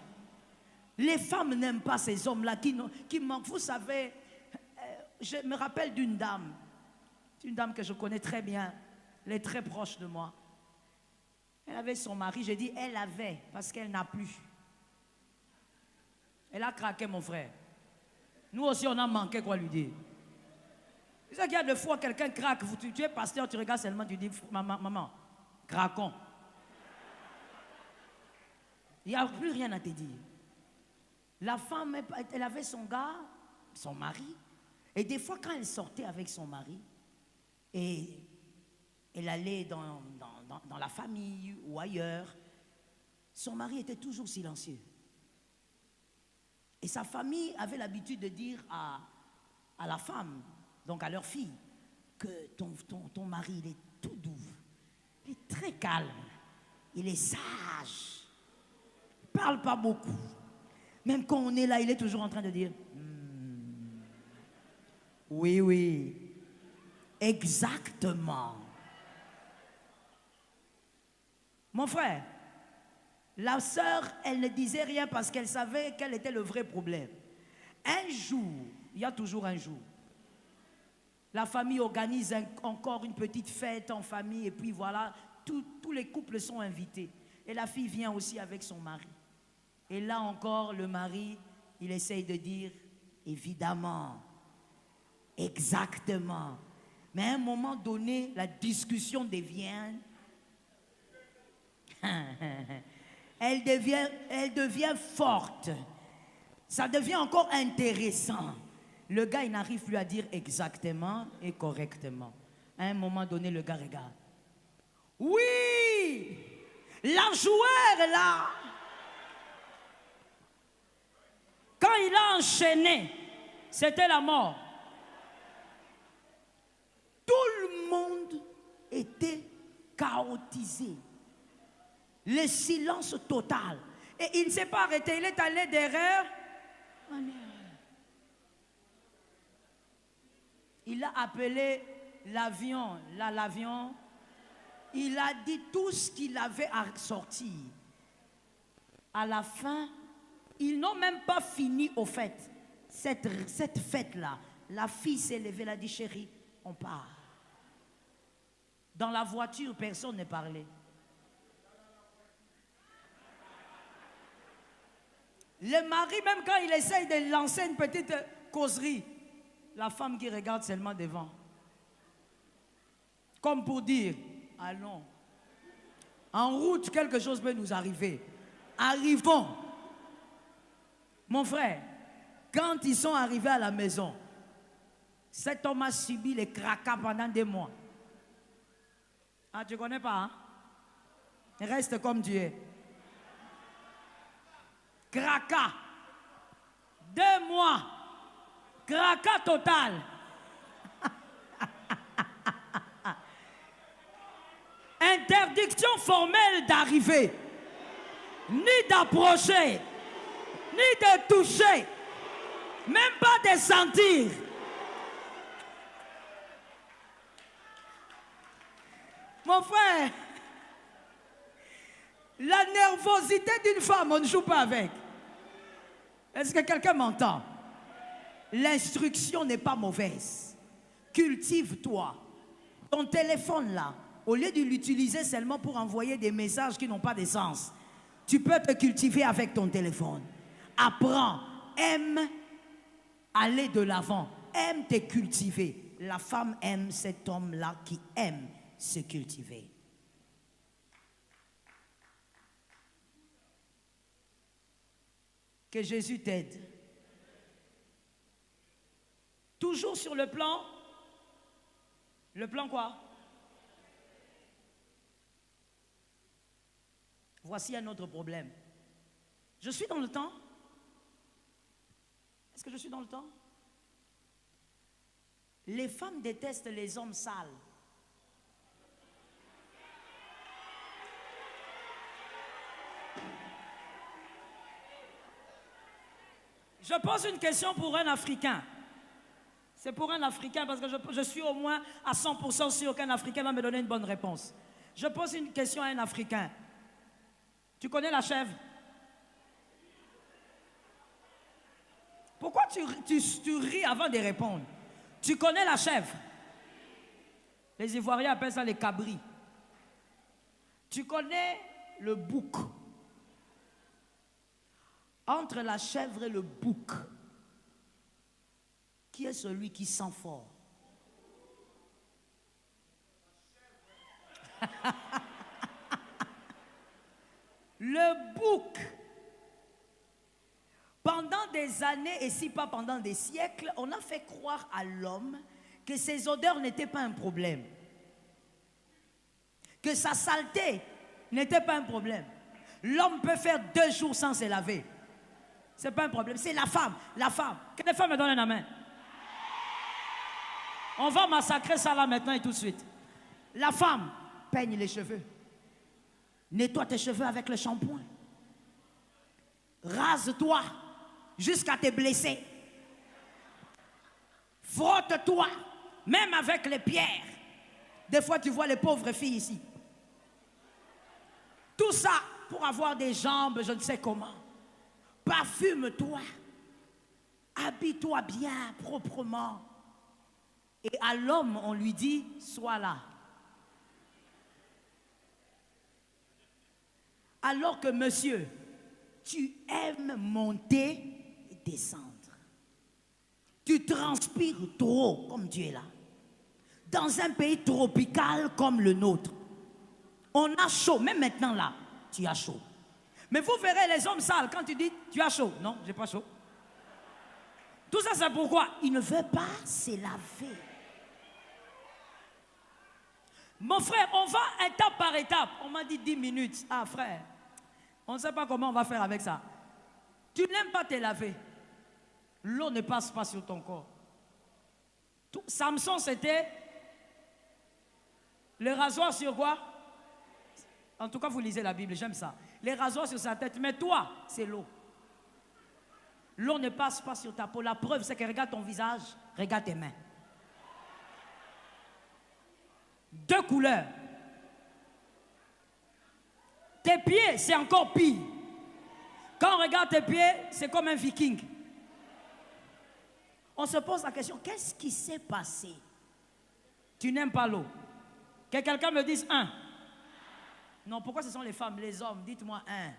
Les femmes n'aiment pas ces hommes-là qui manquent. Vous savez, je me rappelle d'une dame. Une dame que je connais très bien. Elle est très proche de moi. Elle avait son mari, j'ai dit elle avait, parce qu'elle n'a plus. Elle a craqué, mon frère. Nous aussi, on a manqué quoi lui dire. Tu sais qu'il y a des fois, quelqu'un craque, tu es pasteur, tu regardes seulement, tu dis, maman, craquons. Il n'y a plus rien à te dire. La femme, elle avait son gars, son mari, et des fois, quand elle sortait avec son mari, et elle allait dans la famille ou ailleurs, son mari était toujours silencieux. Et sa famille avait l'habitude de dire à la femme, donc à leur fille, que ton mari, il est tout doux, il est très calme, il est sage, il ne parle pas beaucoup. Même quand on est là, il est toujours en train de dire oui, oui, exactement. Mon frère, la sœur, elle ne disait rien parce qu'elle savait quel était le vrai problème. Un jour, il y a toujours un jour, la famille organise encore une petite fête en famille et puis voilà, tous les couples sont invités. Et la fille vient aussi avec son mari. Et là encore, le mari, il essaye de dire, évidemment, exactement, Mais à un moment donné, la discussion devient... elle devient forte. Ça devient encore intéressant. Le gars, il n'arrive plus à dire exactement et correctement. À un moment donné, le gars regarde. Oui, la joueur là, quand il a enchaîné, c'était la mort. Tout le monde était chaotisé. Le silence total. Et il ne s'est pas arrêté, il est allé derrière. Il a appelé l'avion, l'avion. Il a dit tout ce qu'il avait à sortir. À la fin, ils n'ont même pas fini au fait. Cette fête-là, la fille s'est levée, elle a dit, chérie, on part. Dans la voiture, personne ne parlait. Le mari, même quand il essaye de lancer une petite causerie, la femme qui regarde seulement devant. Comme pour dire, allons. En route, quelque chose peut nous arriver. Arrivons. Mon frère, quand ils sont arrivés à la maison, cet homme a subi les cracas pendant des mois. Ah, tu ne connais pas, hein? Reste comme tu es. Cracas. 2 mois. Cracas total. Interdiction formelle d'arriver, ni d'approcher, ni de toucher, même pas de sentir. Mon frère, la nervosité d'une femme, on ne joue pas avec. Est-ce que quelqu'un m'entend? L'instruction n'est pas mauvaise. Cultive-toi. Ton téléphone là, au lieu de l'utiliser seulement pour envoyer des messages qui n'ont pas de sens, tu peux te cultiver avec ton téléphone. Apprends, aime aller de l'avant, aime te cultiver. La femme aime cet homme-là qui aime se cultiver. Que Jésus t'aide. Toujours sur le plan quoi? Voici un autre problème. Je suis dans le temps? Est-ce que je suis dans le temps? Les femmes détestent les hommes sales. Je pose une question pour un Africain. C'est pour un Africain parce que je suis au moins à 100% sûr qu'un Africain va me donner une bonne réponse. Je pose une question à un Africain. Tu connais la chèvre? Pourquoi tu ris avant de répondre? Tu connais la chèvre? Les Ivoiriens appellent ça les cabris. Tu connais le bouc? Entre la chèvre et le bouc, qui est celui qui sent fort? Le bouc. Pendant des années, et si pas pendant des siècles, on a fait croire à l'homme que ses odeurs n'étaient pas un problème. Que sa saleté n'était pas un problème. L'homme peut faire 2 jours sans se laver. C'est pas un problème. C'est la femme. La femme. Que les femmes me donnent la main. On va massacrer ça là maintenant et tout de suite. La femme peigne les cheveux. Nettoie tes cheveux avec le shampoing. Rase-toi jusqu'à te blesser. Frotte-toi, même avec les pierres. Des fois, tu vois les pauvres filles ici. Tout ça pour avoir des jambes, je ne sais comment. Parfume-toi. Habille-toi bien, proprement. Et à l'homme, on lui dit, sois là. Alors que monsieur, tu aimes monter et descendre. Tu transpires trop comme tu es là. dans un pays tropical comme le nôtre, on a chaud. Même maintenant là, tu as chaud. Mais vous verrez les hommes sales quand tu dis tu as chaud. Non, j'ai pas chaud. Tout ça c'est pourquoi il ne veut pas se laver. Mon frère, on va étape par étape. On m'a dit 10 minutes. Ah frère, on ne sait pas comment on va faire avec ça. Tu n'aimes pas te laver. L'eau ne passe pas sur ton corps. Samson, c'était le rasoir sur quoi? En tout cas, vous lisez la Bible, j'aime ça. Les rasoirs sur sa tête, mais toi, c'est l'eau. L'eau ne passe pas sur ta peau. La preuve, c'est que regarde ton visage, regarde tes mains. 2 couleurs. Tes pieds, c'est encore pire. Quand on regarde tes pieds, c'est comme un viking. On se pose la question, qu'est-ce qui s'est passé? Tu n'aimes pas l'eau. Que quelqu'un me dise un. Non, pourquoi ce sont les femmes, les hommes? Dites-moi un.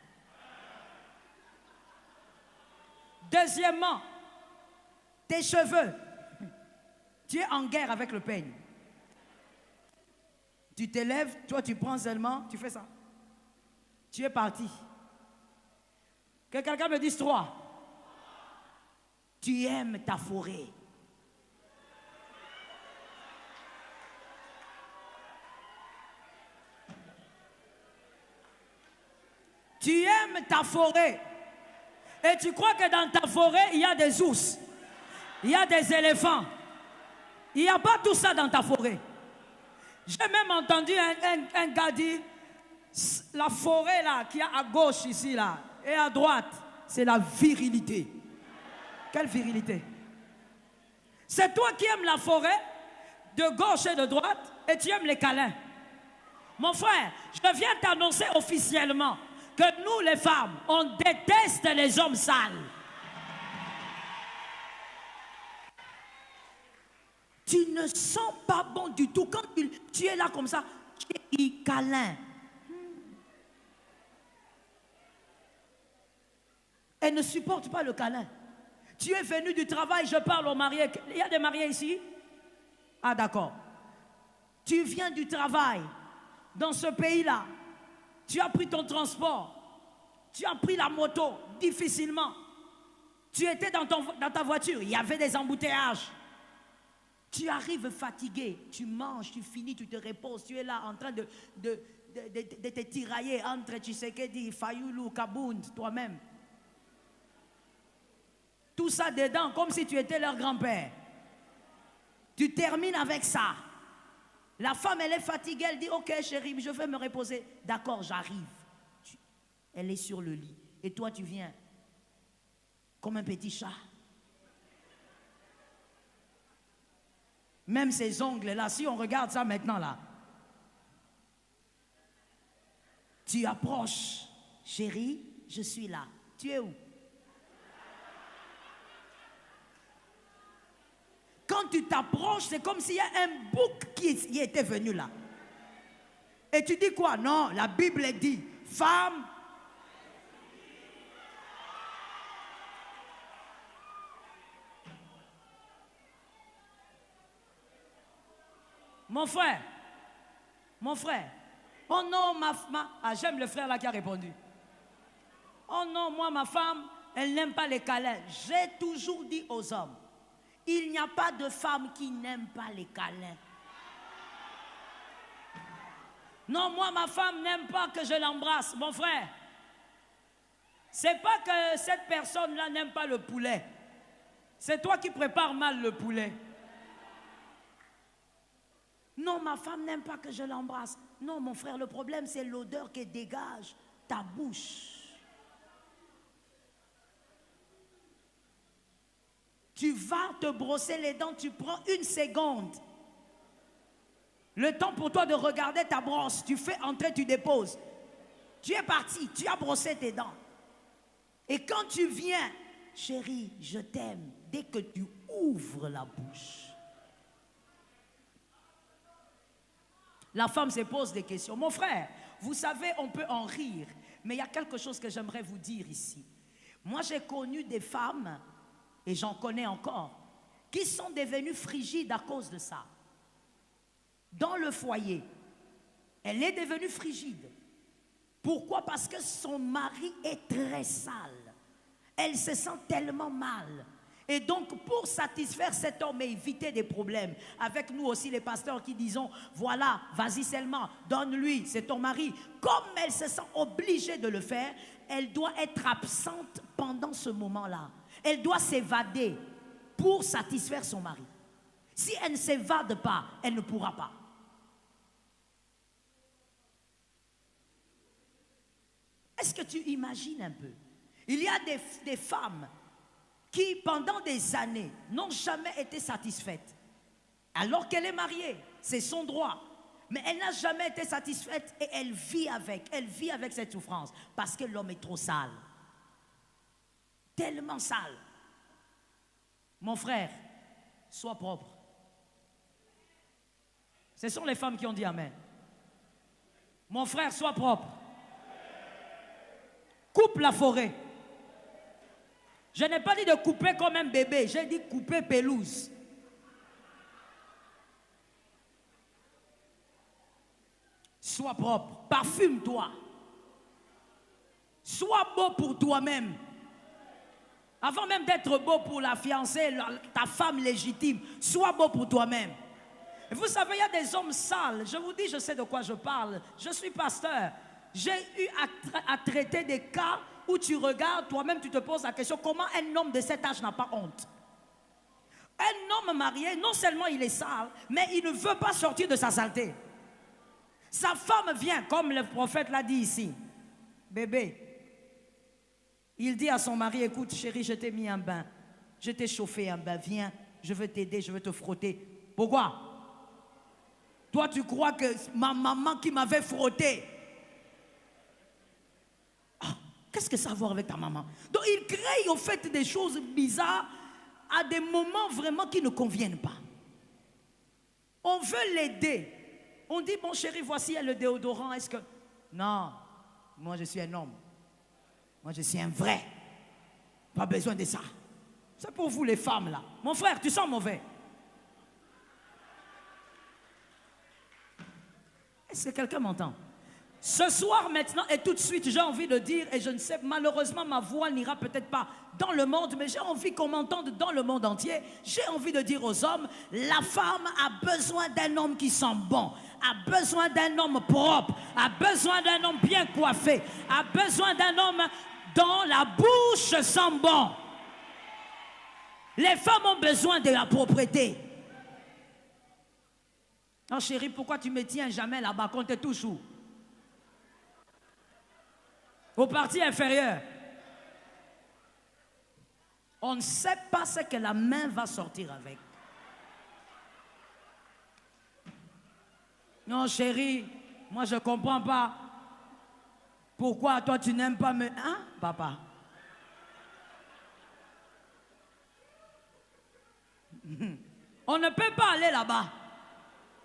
Deuxièmement, tes cheveux. Tu es en guerre avec le peigne. Tu te lèves, toi tu prends seulement, tu fais ça. Tu es parti. Que quelqu'un me dise 3. Tu aimes ta forêt. Tu aimes ta forêt. Et tu crois que dans ta forêt, il y a des ours. Il y a des éléphants. Il n'y a pas tout ça dans ta forêt. J'ai même entendu un gars dire, la forêt là, qui est à gauche ici là, et à droite, c'est la virilité. Quelle virilité? C'est toi qui aimes la forêt, de gauche et de droite, et tu aimes les câlins. Mon frère, je viens t'annoncer officiellement que nous les femmes, on déteste les hommes sales. Tu ne sens pas bon du tout. Quand tu es là comme ça, tu es câlin. Elle ne supporte pas le câlin. Tu es venu du travail, je parle aux mariés. Il y a des mariés ici? Ah d'accord. Tu viens du travail, dans ce pays-là. Tu as pris ton transport. Tu as pris la moto, difficilement. Tu étais dans ta voiture, il y avait des embouteillages. Tu arrives fatigué, tu manges, tu finis, tu te reposes. Tu es là en train de te tirailler entre Tshisekedi, Fayoulou, Kabound, toi-même. Tout ça dedans, comme si tu étais leur grand-père. Tu termines avec ça. La femme, elle est fatiguée, elle dit, ok chérie, je vais me reposer. D'accord, j'arrive. Elle est sur le lit. Et toi, tu viens comme un petit chat. Même ces ongles-là, si on regarde ça maintenant, là. Tu approches. Chérie, je suis là. Tu es où? Quand tu t'approches, c'est comme s'il y a un bouc qui était venu là. Et tu dis quoi? Non, la Bible dit, femme. Mon frère, oh non, ah, j'aime le frère là qui a répondu. Oh non, moi, ma femme, elle n'aime pas les câlins. J'ai toujours dit aux hommes, il n'y a pas de femme qui n'aime pas les câlins. Non, moi, ma femme n'aime pas que je l'embrasse. Mon frère, c'est pas que cette personne-là n'aime pas le poulet. C'est toi qui prépares mal le poulet. Non, ma femme n'aime pas que je l'embrasse. Non, mon frère, le problème, c'est l'odeur que dégage ta bouche. Tu vas te brosser les dents, tu prends 1 seconde. Le temps pour toi de regarder ta brosse, tu fais entrer, tu déposes. Tu es parti, tu as brossé tes dents. Et quand tu viens, chérie, je t'aime, dès que tu ouvres la bouche, la femme se pose des questions. Mon frère, vous savez, on peut en rire, mais il y a quelque chose que j'aimerais vous dire ici. Moi, j'ai connu des femmes, et j'en connais encore, qui sont devenues frigides à cause de ça. dans le foyer, elle est devenue frigide. Pourquoi? Parce que son mari est très sale. Elle se sent tellement mal. Et donc, pour satisfaire cet homme et éviter des problèmes, avec nous aussi les pasteurs qui disons, voilà, vas-y seulement, donne-lui, c'est ton mari. Comme elle se sent obligée de le faire, elle doit être absente pendant ce moment-là. Elle doit s'évader pour satisfaire son mari. Si elle ne s'évade pas, elle ne pourra pas. Est-ce que tu imagines un peu? Il y a des femmes qui, pendant des années, n'ont jamais été satisfaites. Alors qu'elle est mariée, c'est son droit. Mais elle n'a jamais été satisfaite et elle vit avec cette souffrance. Parce que l'homme est trop sale. Tellement sale. Mon frère, sois propre. Ce sont les femmes qui ont dit amen. Mon frère, sois propre. Coupe la forêt. Je n'ai pas dit de couper comme un bébé, j'ai dit couper pelouse. Sois propre, parfume-toi. Sois beau pour toi-même. Avant même d'être beau pour la fiancée, ta femme légitime, sois beau pour toi-même. Et vous savez, il y a des hommes sales. Je vous dis, je sais de quoi je parle. Je suis pasteur. J'ai eu à traiter des cas où tu regardes, toi-même tu te poses la question, comment un homme de cet âge n'a pas honte? Un homme marié, non seulement il est sale, mais il ne veut pas sortir de sa saleté. Sa femme vient, comme le prophète l'a dit ici. Bébé, il dit à son mari, écoute chérie, je t'ai mis un bain. Je t'ai chauffé un bain, viens, je veux t'aider, je veux te frotter. Pourquoi? Toi tu crois que ma maman qui m'avait frotté. Qu'est-ce que ça a à voir avec ta maman? Donc il crée au fait des choses bizarres à des moments vraiment qui ne conviennent pas. On veut l'aider. On dit, bon chéri, voici le déodorant. Est-ce que... Non, moi je suis un homme. Moi je suis un vrai. Pas besoin de ça. C'est pour vous les femmes là. Mon frère, tu sens mauvais. Est-ce que quelqu'un m'entend? Ce soir maintenant et tout de suite, j'ai envie de dire, et je ne sais, malheureusement ma voix n'ira peut-être pas dans le monde, mais j'ai envie qu'on m'entende dans le monde entier. J'ai envie de dire aux hommes, la femme a besoin d'un homme qui sent bon, a besoin d'un homme propre, a besoin d'un homme bien coiffé, a besoin d'un homme dont la bouche sent bon. Les femmes ont besoin de la propreté. Non chérie, pourquoi tu me tiens jamais là-bas quand tu es tout chou? Au parti inférieur. On ne sait pas ce que la main va sortir avec. Non chérie, moi je ne comprends pas. Pourquoi toi tu n'aimes pas me... Hein, papa? On ne peut pas aller là-bas.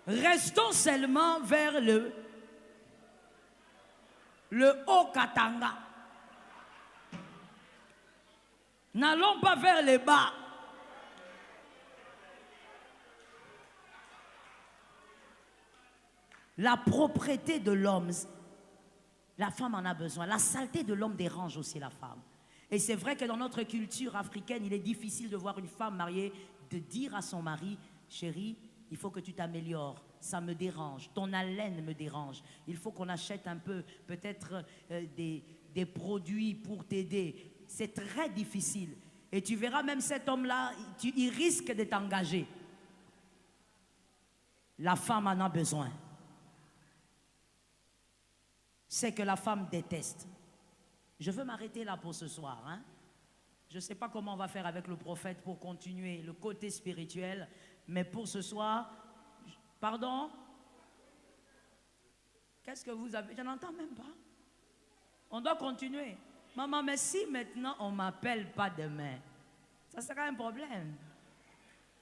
Restons seulement vers le Haut-Katanga. N'allons pas vers les bas. La propreté de l'homme, la femme en a besoin. La saleté de l'homme dérange aussi la femme. Et c'est vrai que dans notre culture africaine, il est difficile de voir une femme mariée de dire à son mari, chérie, il faut que tu t'améliores. Ça me dérange, ton haleine me dérange. Il faut qu'on achète un peu, peut-être des produits pour t'aider. C'est très difficile. Et tu verras même cet homme-là, il risque de t'engager. La femme en a besoin. C'est que la femme déteste. Je veux m'arrêter là pour ce soir. Hein? Je ne sais pas comment on va faire avec le prophète pour continuer le côté spirituel, mais pour ce soir... Pardon? Qu'est-ce que vous avez? Je n'entends même pas. On doit continuer. Maman, mais si maintenant on ne m'appelle pas demain, ça sera un problème.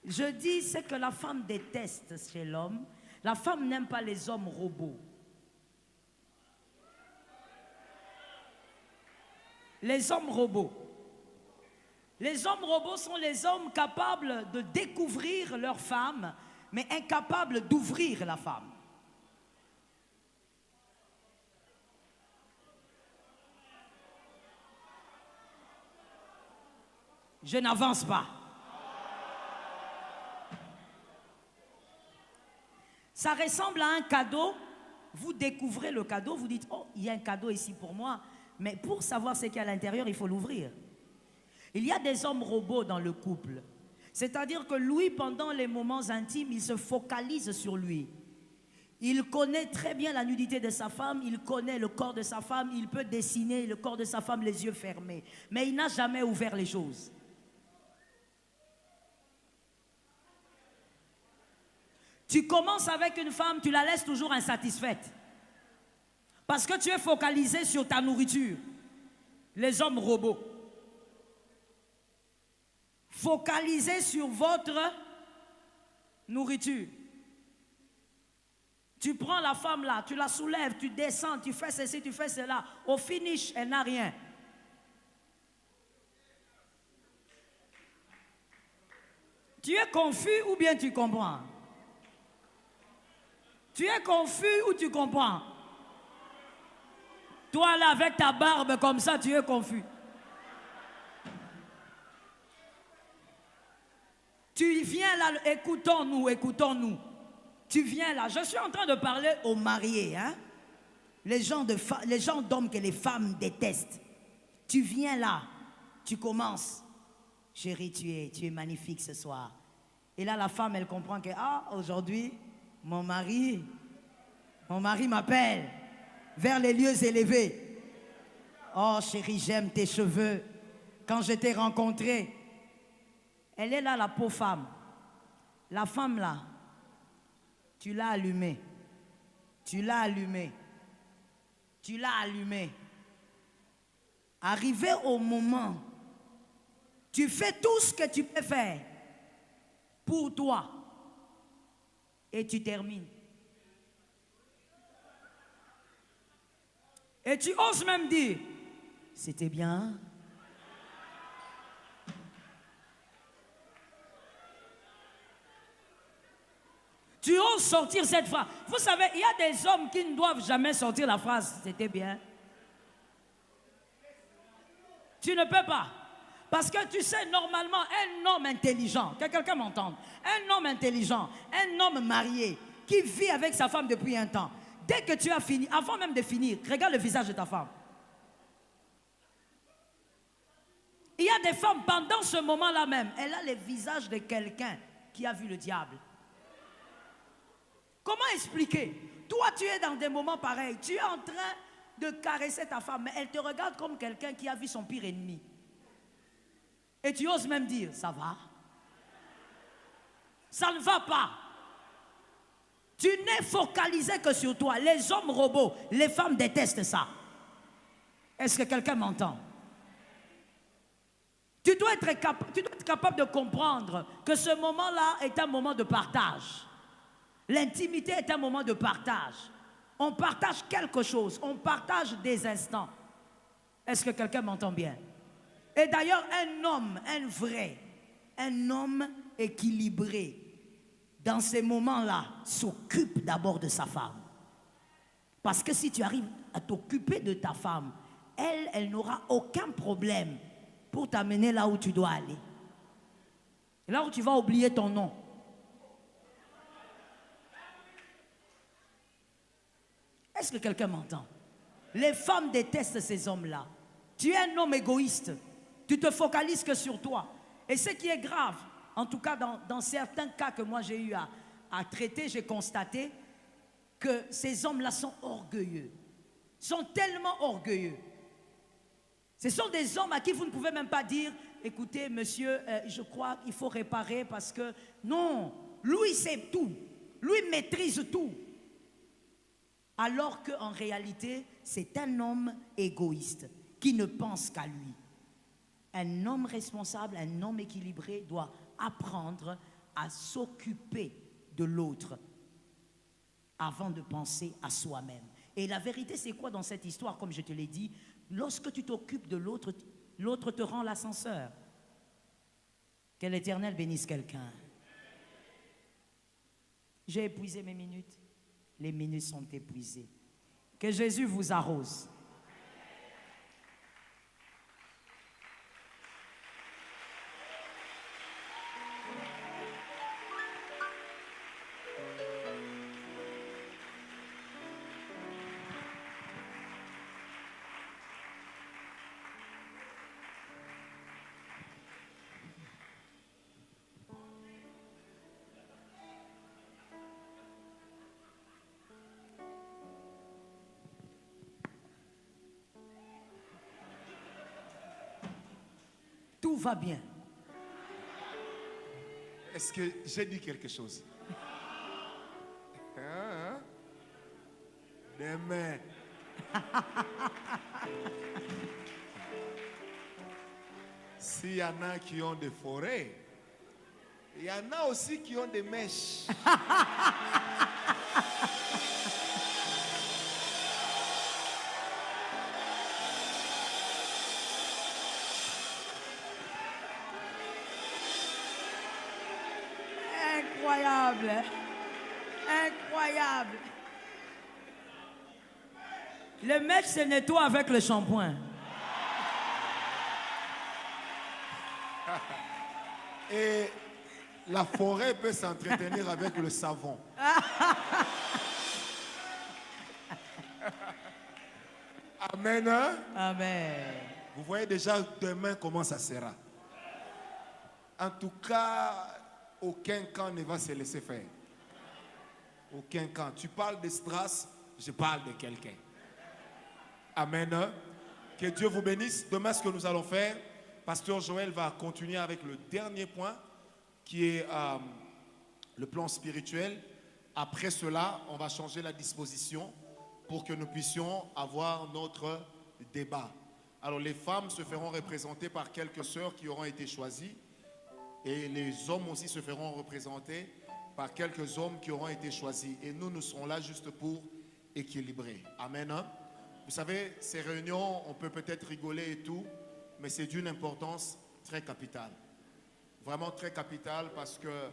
Je dis ce que la femme déteste chez l'homme. La femme n'aime pas les hommes robots. Les hommes robots. Les hommes robots sont les hommes capables de découvrir leur femme, mais incapable d'ouvrir la femme. Je n'avance pas. Ça ressemble à un cadeau. Vous découvrez le cadeau, vous dites, oh, il y a un cadeau ici pour moi. Mais pour savoir ce qu'il y a à l'intérieur, il faut l'ouvrir. Il y a des hommes robots dans le couple. C'est-à-dire que lui, pendant les moments intimes, il se focalise sur lui. Il connaît très bien la nudité de sa femme, il connaît le corps de sa femme, il peut dessiner le corps de sa femme les yeux fermés. Mais il n'a jamais ouvert les choses. Tu commences avec une femme, tu la laisses toujours insatisfaite. Parce que tu es focalisé sur ta nourriture. Les hommes robots. Focalisés sur votre nourriture. Tu prends la femme là, tu la soulèves, tu descends, tu fais ceci, tu fais cela. Au finish, elle n'a rien. Tu es confus ou bien tu comprends? Tu es confus ou tu comprends? Toi là, avec ta barbe comme ça, tu es confus. Tu viens là, écoutons-nous, écoutons-nous. Tu viens là, je suis en train de parler aux mariés, hein? Les gens d'hommes que les femmes détestent. Tu viens là, tu commences. Chérie, tu es magnifique ce soir. Et là, la femme, elle comprend que, ah, aujourd'hui, mon mari m'appelle vers les lieux élevés. Oh chérie, j'aime tes cheveux. Quand je t'ai rencontré, elle est là, la pauvre femme. La femme là, tu l'as allumée. Tu l'as allumée. Tu l'as allumée. Arrivé au moment, tu fais tout ce que tu peux faire pour toi. Et tu termines. Et tu oses même dire, c'était bien. Tu oses sortir cette phrase. Vous savez, il y a des hommes qui ne doivent jamais sortir la phrase, c'était bien. Tu ne peux pas. Parce que tu sais, normalement, un homme intelligent, que quelqu'un m'entende, un homme intelligent, un homme marié, qui vit avec sa femme depuis un temps, dès que tu as fini, avant même de finir, regarde le visage de ta femme. Il y a des femmes, pendant ce moment-là même, elle a le visage de quelqu'un qui a vu le diable. Comment expliquer? Toi, tu es dans des moments pareils, tu es en train de caresser ta femme, mais elle te regarde comme quelqu'un qui a vu son pire ennemi. Et tu oses même dire, ça va? Ça ne va pas. Tu n'es focalisé que sur toi. Les hommes robots, les femmes détestent ça. Est-ce que quelqu'un m'entend? Tu dois être capable de comprendre que ce moment-là est un moment de partage. L'intimité est un moment de partage. On partage quelque chose, on partage des instants. Est-ce que quelqu'un m'entend bien? Et d'ailleurs, un homme, un homme équilibré, dans ces moments-là, s'occupe d'abord de sa femme. Parce que si tu arrives à t'occuper de ta femme, elle n'aura aucun problème pour t'amener là où tu dois aller. Là où tu vas oublier ton nom. Est-ce que quelqu'un m'entend? Les femmes détestent ces hommes-là. Tu es un homme égoïste. Tu te focalises que sur toi. Et ce qui est grave, en tout cas dans certains cas que moi j'ai eu à traiter, j'ai constaté que ces hommes-là sont orgueilleux. Sont tellement orgueilleux. Ce sont des hommes à qui vous ne pouvez même pas dire, écoutez monsieur, je crois qu'il faut réparer parce que... Non, lui sait tout. Lui maîtrise tout. Alors qu'en réalité, c'est un homme égoïste qui ne pense qu'à lui. Un homme responsable, un homme équilibré doit apprendre à s'occuper de l'autre avant de penser à soi-même. Et la vérité, c'est quoi dans cette histoire? Comme je te l'ai dit, lorsque tu t'occupes de l'autre, l'autre te rend l'ascenseur. Que l'Éternel bénisse quelqu'un. J'ai épuisé mes minutes. Les minutes sont épuisées. Que Jésus vous arrose. Tout va bien. Est-ce que j'ai dit quelque chose? Hein? Demain. S'il y en a qui ont des forêts, il y en a aussi qui ont des mèches. Incroyable. Incroyable. Le mèche se nettoie avec le shampoing. Et la forêt peut s'entretenir avec le savon. Amen. Hein? Amen. Vous voyez déjà demain comment ça sera. En tout cas, aucun camp ne va se laisser faire. Aucun camp. Tu parles de Stras, je parle de quelqu'un. Amen. Que Dieu vous bénisse. Demain, ce que nous allons faire, Pasteur Joël va continuer avec le dernier point, qui est le plan spirituel. Après cela, on va changer la disposition pour que nous puissions avoir notre débat. Alors, les femmes se feront représenter par quelques sœurs qui auront été choisies. Et les hommes aussi se feront représenter par quelques hommes qui auront été choisis. Et nous serons là juste pour équilibrer. Amen. Hein? Vous savez, ces réunions, on peut peut-être rigoler et tout, mais c'est d'une importance très capitale. Vraiment très capitale parce que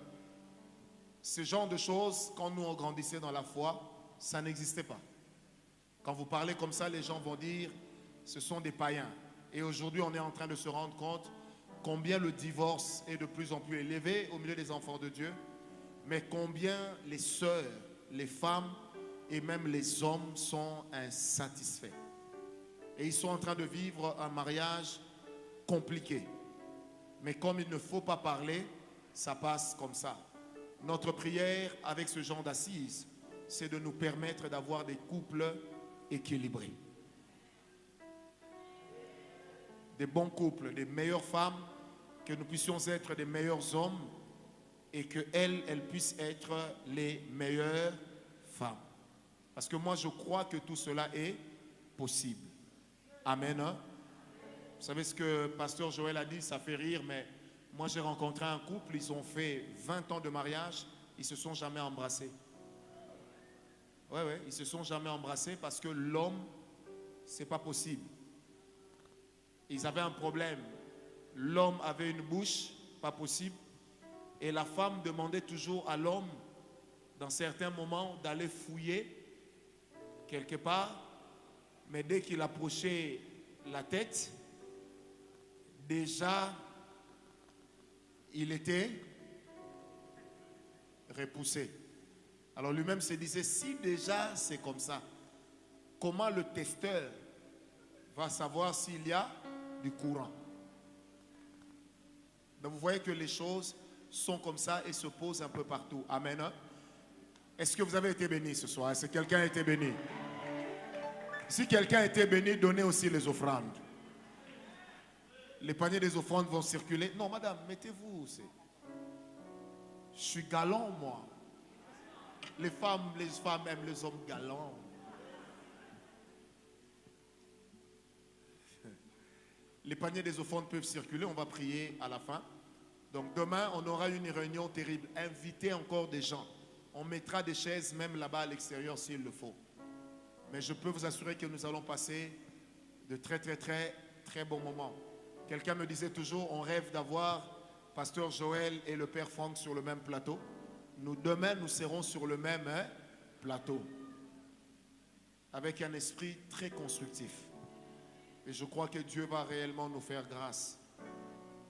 ce genre de choses, quand nous on grandissait dans la foi, ça n'existait pas. Quand vous parlez comme ça, les gens vont dire, ce sont des païens. Et aujourd'hui, on est en train de se rendre compte combien le divorce est de plus en plus élevé au milieu des enfants de Dieu, mais combien les sœurs, les femmes et même les hommes sont insatisfaits. Et ils sont en train de vivre un mariage compliqué. Mais comme il ne faut pas parler, ça passe comme ça. Notre prière avec ce genre d'assises, c'est de nous permettre d'avoir des couples équilibrés. Des bons couples, des meilleures femmes, que nous puissions être des meilleurs hommes et qu'elles puissent être les meilleures femmes. Parce que moi, je crois que tout cela est possible. Amen. Vous savez ce que Pasteur Joël a dit, ça fait rire, mais moi j'ai rencontré un couple, ils ont fait 20 ans de mariage, ils ne se sont jamais embrassés. Oui, ils ne se sont jamais embrassés parce que l'homme, ce n'est pas possible. Ils avaient un problème. L'homme avait une bouche, pas possible. Et la femme demandait toujours à l'homme, dans certains moments, d'aller fouiller quelque part. Mais dès qu'il approchait la tête, déjà, il était repoussé. Alors lui-même se disait, si déjà c'est comme ça, comment le testeur va savoir s'il y a du courant? Donc vous voyez que les choses sont comme ça et se posent un peu partout. Amen. Est-ce que vous avez été béni ce soir? Est-ce que quelqu'un a été béni? Si quelqu'un a été béni, donnez aussi les offrandes. Les paniers des offrandes vont circuler. Non, madame, mettez-vous. Je suis galant, moi. Les femmes aiment les hommes galants. Les paniers des offrandes peuvent circuler. On va prier à la fin. Donc demain, on aura une réunion terrible. Invitez encore des gens. On mettra des chaises même là-bas à l'extérieur s'il le faut. Mais je peux vous assurer que nous allons passer de très, très, très, très bons moments. Quelqu'un me disait toujours, on rêve d'avoir Pasteur Joël et le Père Franck sur le même plateau. Demain, nous serons sur le même plateau, avec un esprit très constructif. Et je crois que Dieu va réellement nous faire grâce.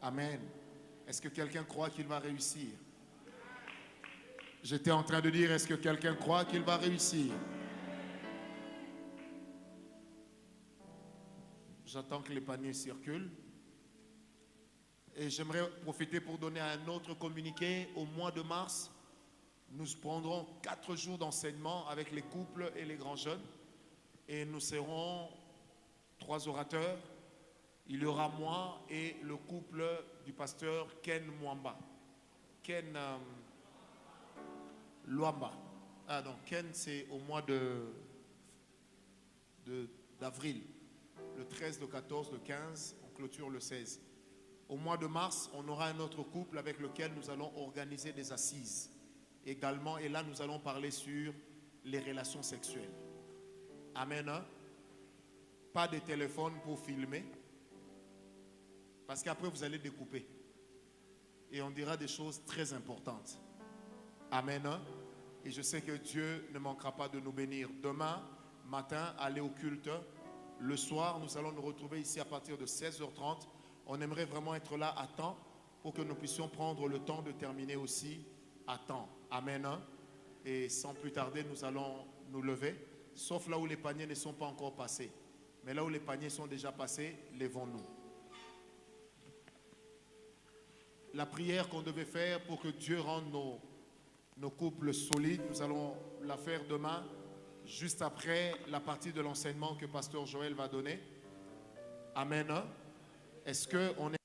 Amen. Est-ce que quelqu'un croit qu'il va réussir? J'étais en train de dire, est-ce que quelqu'un croit qu'il va réussir? J'attends que les paniers circulent. Et j'aimerais profiter pour donner un autre communiqué. Au mois de mars, nous prendrons 4 jours d'enseignement avec les couples et les grands jeunes. Et nous serons 3 orateurs. Il y aura moi et le couple du pasteur Ken Mwamba. Ken Luamba. Ah non, Ken c'est au mois d'avril. Le 13, le 14, le 15, on clôture le 16. Au mois de mars, on aura un autre couple avec lequel nous allons organiser des assises également. Et là, nous allons parler sur les relations sexuelles. Amen. Hein? Pas de téléphone pour filmer. Parce qu'après, vous allez découper. Et on dira des choses très importantes. Amen. Hein? Et je sais que Dieu ne manquera pas de nous bénir. Demain matin, allez au culte. Le soir, nous allons nous retrouver ici à partir de 16h30. On aimerait vraiment être là à temps pour que nous puissions prendre le temps de terminer aussi à temps. Amen. Et sans plus tarder, nous allons nous lever, sauf là où les paniers ne sont pas encore passés. Mais là où les paniers sont déjà passés, levons-nous. La prière qu'on devait faire pour que Dieu rende nos couples solides, nous allons la faire demain, juste après la partie de l'enseignement que Pasteur Joël va donner. Amen. Est-ce qu'on est